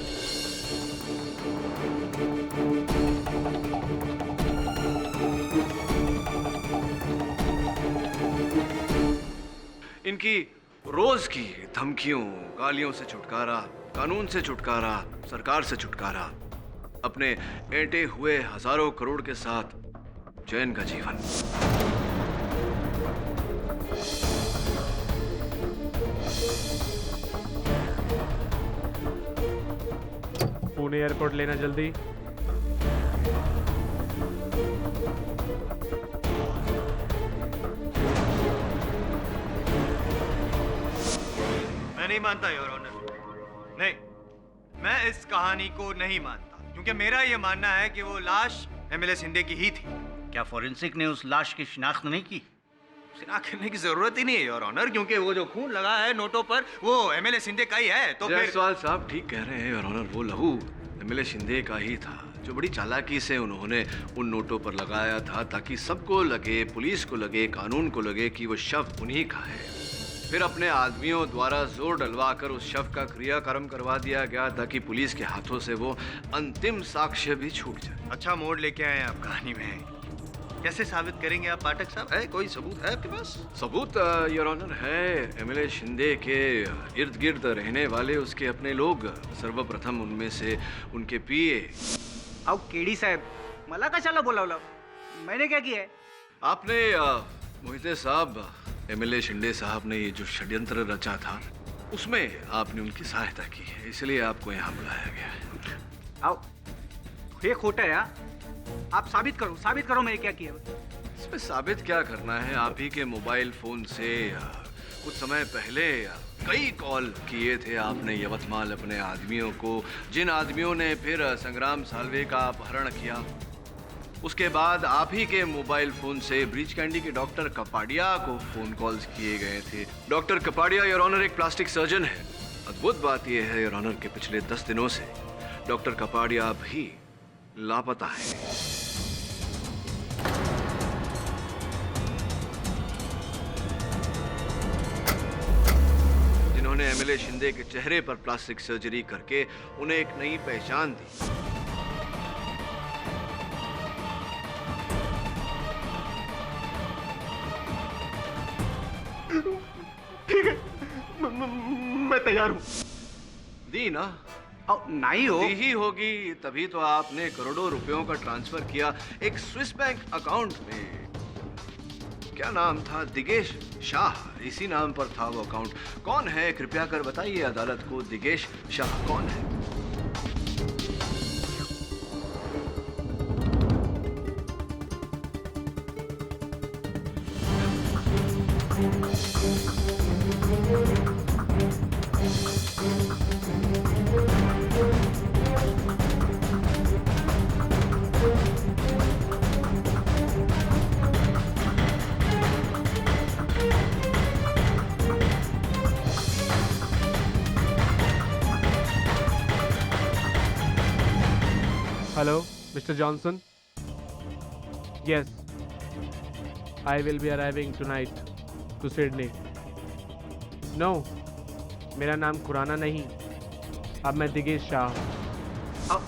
Speaker 21: इनकी रोज की धमकियों, गालियों से छुटकारा, कानून से छुटकारा, सरकार से छुटकारा, अपने ऐंठे हुए हजारों करोड़ के साथ चैन का जीवन।
Speaker 4: पुणे एयरपोर्ट लेना जल्दी।
Speaker 12: मैं नहीं मानता योर ऑनर, नहीं, मैं इस कहानी को नहीं मानता, क्योंकि मेरा यह मानना है कि वो लाश एमएलए शिंदे की ही थी।
Speaker 9: क्या फॉरेंसिक ने उस लाश की शिनाख्त नहीं की?
Speaker 12: शिनाख्त करने की जरूरत ही नहीं है योर ऑनर, क्योंकि वो जो खून लगा है नोटों पर वो एमएलए शिंदे का ही है। तो
Speaker 21: जायसवाल साहब ठीक कह रहे हैं योर ऑनर, वो लहू एमएलए शिंदे का ही था, जो बड़ी चालाकी से उन्होंने उन नोटों पर लगाया था ताकि सबको लगे, पुलिस को लगे, कानून को लगे कि वो शव उन्हीं का है। फिर अपने आदमियों द्वारा जोर डलवाकर उस शव का क्रियाक्रम करवा दिया गया ताकि पुलिस के हाथों से वो अंतिम साक्ष्य भी छूट जाए।
Speaker 12: अच्छा मोड़ लेके आए आप कहानी में, कैसे साबित करेंगे आप पाठक साहब? है कोई सबूत है आपके पास?
Speaker 21: सबूत योर ऑनर है, एमएलए शिंदे के इर्द गिर्द रहने वाले उसके अपने लोग, सर्वप्रथम उनमें से उनके पीए।
Speaker 13: आओ केडी साहेब, मला कशाला बोलावलं? मैंने क्या किया है?
Speaker 21: आपने मोहिते साहब, एमएलए शिंदे साहब ने ये जो षड्यंत्र रचा था उसमें आपने उनकी सहायता की है, इसलिए आपको यहाँ बुलाया गया है।
Speaker 13: आओ, ये खोटा है। आप साबित करो मैंने क्या किया।
Speaker 21: इसमें साबित क्या करना है? आप ही के मोबाइल फोन से कुछ समय पहले कई कॉल किए थे आपने यवतमाल अपने आदमियों को, जिन आदमियों ने फिर संग्राम साल्वे का अपहरण किया। उसके बाद आप ही के मोबाइल फोन से ब्रीच कैंडी के डॉक्टर कपाडिया को फोन कॉल्स किए गए थे। डॉक्टर कपाडिया योर ऑनर एक प्लास्टिक सर्जन है। अद्भुत बात यह है योर ऑनर के पिछले 10 दिनों से डॉक्टर कपाडिया भी लापता है। जिन्होंने एमएलए शिंदे के चेहरे पर प्लास्टिक सर्जरी करके उन्हें एक नई पहचान दी।
Speaker 16: ठीक है, मैं तैयार हूं।
Speaker 21: दी ना?
Speaker 13: नहीं हो।
Speaker 21: दी ही होगी, तभी तो आपने करोड़ों रुपयों का ट्रांसफर किया एक स्विस बैंक अकाउंट में। क्या नाम था? दिगेश शाह, इसी नाम पर था वो अकाउंट। कौन है कृपया कर बताइए अदालत को, दिगेश शाह कौन है?
Speaker 4: Hello, Mr. Johnson. Yes, I will be arriving tonight to Sydney. No, मेरा नाम खुराना नहीं, अब मैं दिगेश शाह हूँ।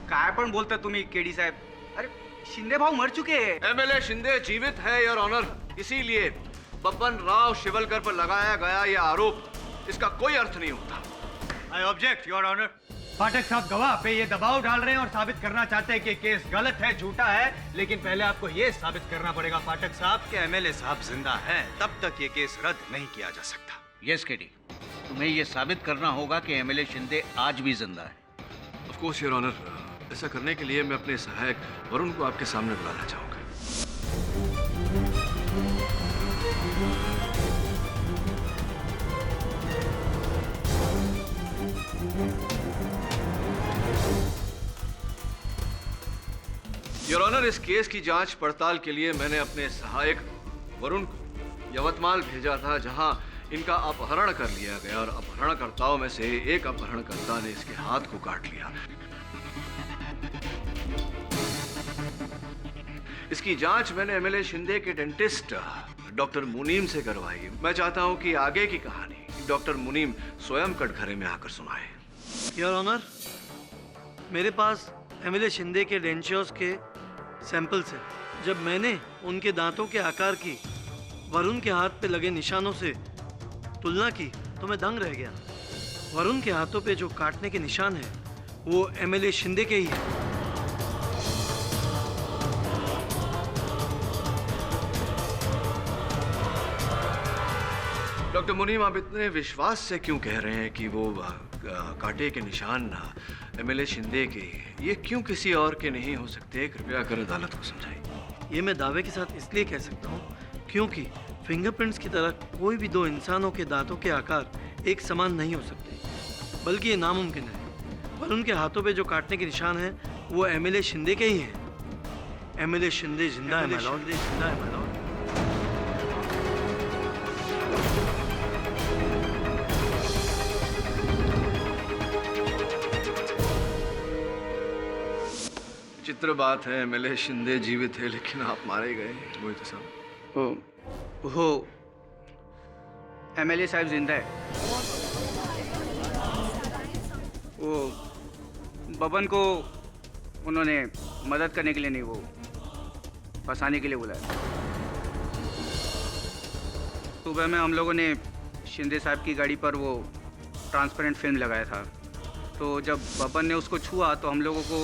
Speaker 13: काय पण बोलता तुम्ही केडी साहेब? अरे शिंदे भाऊ मर चुके हैं।
Speaker 21: एमएलए शिंदे जीवित है योर ऑनर, इसीलिए बब्बन राव शिवलकर पर लगाया गया यह आरोप, इसका कोई अर्थ नहीं होता।
Speaker 9: I object your honour. Pathak साहब गवाह पे ये दबाव डाल रहे हैं और साबित करना चाहते हैं कि केस गलत है, झूठा है, लेकिन पहले आपको ये साबित करना पड़ेगा पाठक साहब
Speaker 12: कि एमएलए साहब जिंदा हैं, तब तक ये केस रद्द नहीं किया जा सकता।
Speaker 9: यस केडी, तुम्हें ये साबित करना होगा कि एमएलए शिंदे आज भी जिंदा है।
Speaker 21: ऑफ कोर्स योर ऑनर, ऐसा करने के लिए मैं अपने सहायक वरुण को आपके सामने बुलाना चाहूंगा। योर ऑनर, इस केस की जांच पड़ताल के लिए मैंने अपने सहायक वरुण को यवतमाल भेजा था, जहां इनका अपहरण कर लिया गया और अपहरणकर्ताओं में से एक अपहरणकर्ता ने इसके हाथ को काट लिया। इसकी जांच मैंने एमएलए शिंदे के डेंटिस्ट डॉक्टर मुनीम से करवाई। मैं चाहता हूं कि आगे की कहानी डॉक्टर मुनीम स्वयं कटघरे में आकर सुनाए।
Speaker 6: योर ऑनर, मेरे पास एमएलए शिंदे के डेंचर्स के सैंपल्स हैं। जब मैंने उनके दांतों के आकार की वरुण के हाथ पे लगे निशानों से तुलना की तो मैं दंग रह गया। वरुण के हाथों पे जो काटने के निशान हैं वो एमएलए शिंदे के ही हैं।
Speaker 21: डॉक्टर मुनीम, आप इतने विश्वास से क्यों कह रहे हैं कि वो कांटे के निशान एमएलए शिंदे के, ये क्यों किसी और के नहीं हो सकते? कृपया कर अदालत को समझाइए।
Speaker 6: ये मैं दावे के साथ इसलिए कह सकता हूँ क्योंकि फिंगरप्रिंट्स की तरह कोई भी दो इंसानों के दांतों के आकार एक समान नहीं हो सकते, बल्कि ये नामुमकिन है। और उनके हाथों पे जो काटने के निशान हैं वो एमएलए शिंदे के ही हैं। एमएलए शिंदे जिंदा है माय लॉर्ड, जिंदा है माय लॉर्ड।
Speaker 21: चित्र बात है, एमएलए शिंदे जीवित है लेकिन आप मारे गए। मोहित साहब,
Speaker 13: हो एमएलए साहब जिंदा है। वो बबन को उन्होंने मदद करने के लिए नहीं, वो फंसाने के लिए बुलाया। सुबह में हम लोगों ने शिंदे साहब की गाड़ी पर वो ट्रांसपेरेंट फिल्म लगाया था, तो जब बबन ने उसको छुआ तो हम लोगों को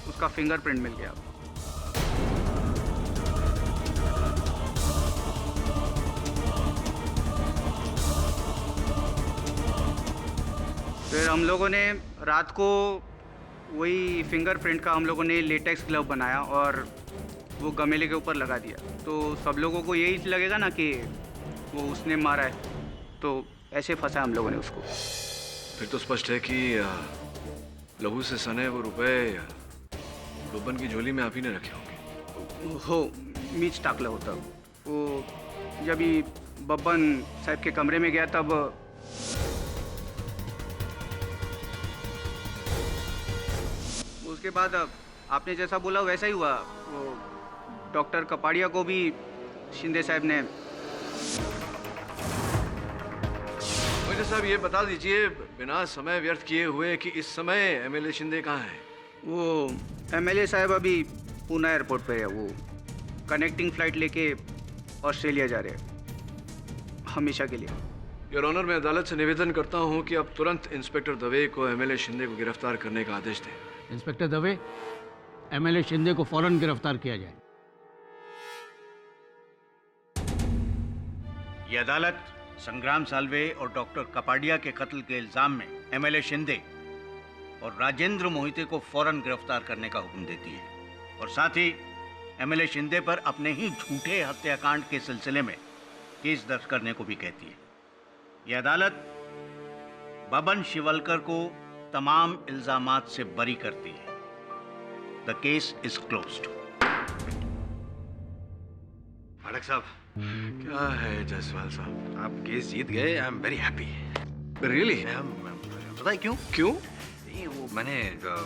Speaker 13: उसका फिंगरप्रिंट मिल गया। फिर हम लोगों ने रात को वही फिंगरप्रिंट का हम लोगों ने लेटेक्स ग्लव बनाया और वो गमेले के ऊपर लगा दिया, तो सब लोगों को यही लगेगा ना कि वो उसने मारा है, तो ऐसे फंसा हम लोगों ने उसको।
Speaker 21: फिर तो स्पष्ट है कि लहू से सने वो रुपए बब्बन की झोली में आप ही ने रखे होंगे।
Speaker 13: हो मीच टाकलं होतं वो जब ही बब्बन साहब के कमरे में गया तब उसके बाद आपने जैसा बोला वैसा ही हुआ। वो डॉक्टर कपाड़िया को भी शिंदे साहब ने।
Speaker 21: मुझे साहब ये बता दीजिए बिना समय व्यर्थ किए हुए कि इस समय एमएलए शिंदे कहाँ है?
Speaker 13: वो एमएलए साहब अभी पूना एयरपोर्ट पे है। वो कनेक्टिंग फ्लाइट लेके ऑस्ट्रेलिया जा रहे हैं हमेशा के लिए।
Speaker 21: योर ऑनर, मैं अदालत से निवेदन करता हूँ कि अब तुरंत इंस्पेक्टर दवे को एमएलए शिंदे को गिरफ्तार करने का आदेश दें।
Speaker 9: इंस्पेक्टर दवे, एमएलए शिंदे को फौरन गिरफ्तार किया जाए। ये अदालत संग्राम साल्वे और डॉक्टर कपाडिया के कत्ल के इल्जाम में एमएलए शिंदे और राजेंद्र मोहिते को फौरन गिरफ्तार करने का हुक्म देती है और साथ ही एमएलए शिंदे पर अपने ही झूठे हत्याकांड के सिलसिले में केस दर्ज करने को भी कहती है। यह अदालत बबन शिवलकर को तमाम इल्जामात से बरी करती है। The case is closed.
Speaker 21: फाटक साहब, क्या है जायसवाल साहब?
Speaker 12: आप केस जीत गए। I am very happy.
Speaker 21: Really?
Speaker 12: पता है क्यों?
Speaker 21: क्यों?
Speaker 12: वो मैंने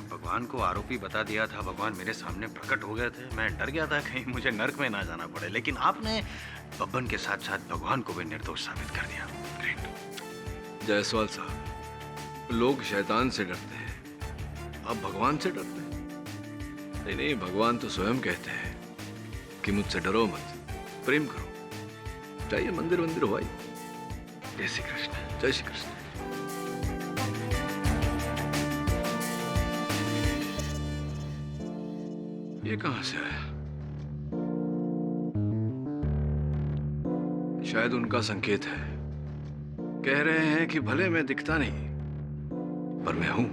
Speaker 12: भगवान को आरोपी बता दिया था। भगवान मेरे सामने प्रकट हो गए थे। मैं डर गया था कहीं मुझे नर्क में ना जाना पड़े, लेकिन आपने बब्बन के साथ साथ भगवान को भी निर्दोष साबित कर दिया। ग्रेट।
Speaker 21: जायसवाल साहब, लोग शैतान से डरते हैं, आप भगवान से डरते हैं? नहीं नहीं, भगवान तो स्वयं कहते हैं कि मुझसे डरो मत, प्रेम करो। जाइए मंदिर वंदिर हो आइए। जय श्री कृष्ण। जय श्री कृष्ण। ये कहां से आया? शायद उनका संकेत है। कह रहे हैं कि भले मैं दिखता नहीं पर मैं हूं।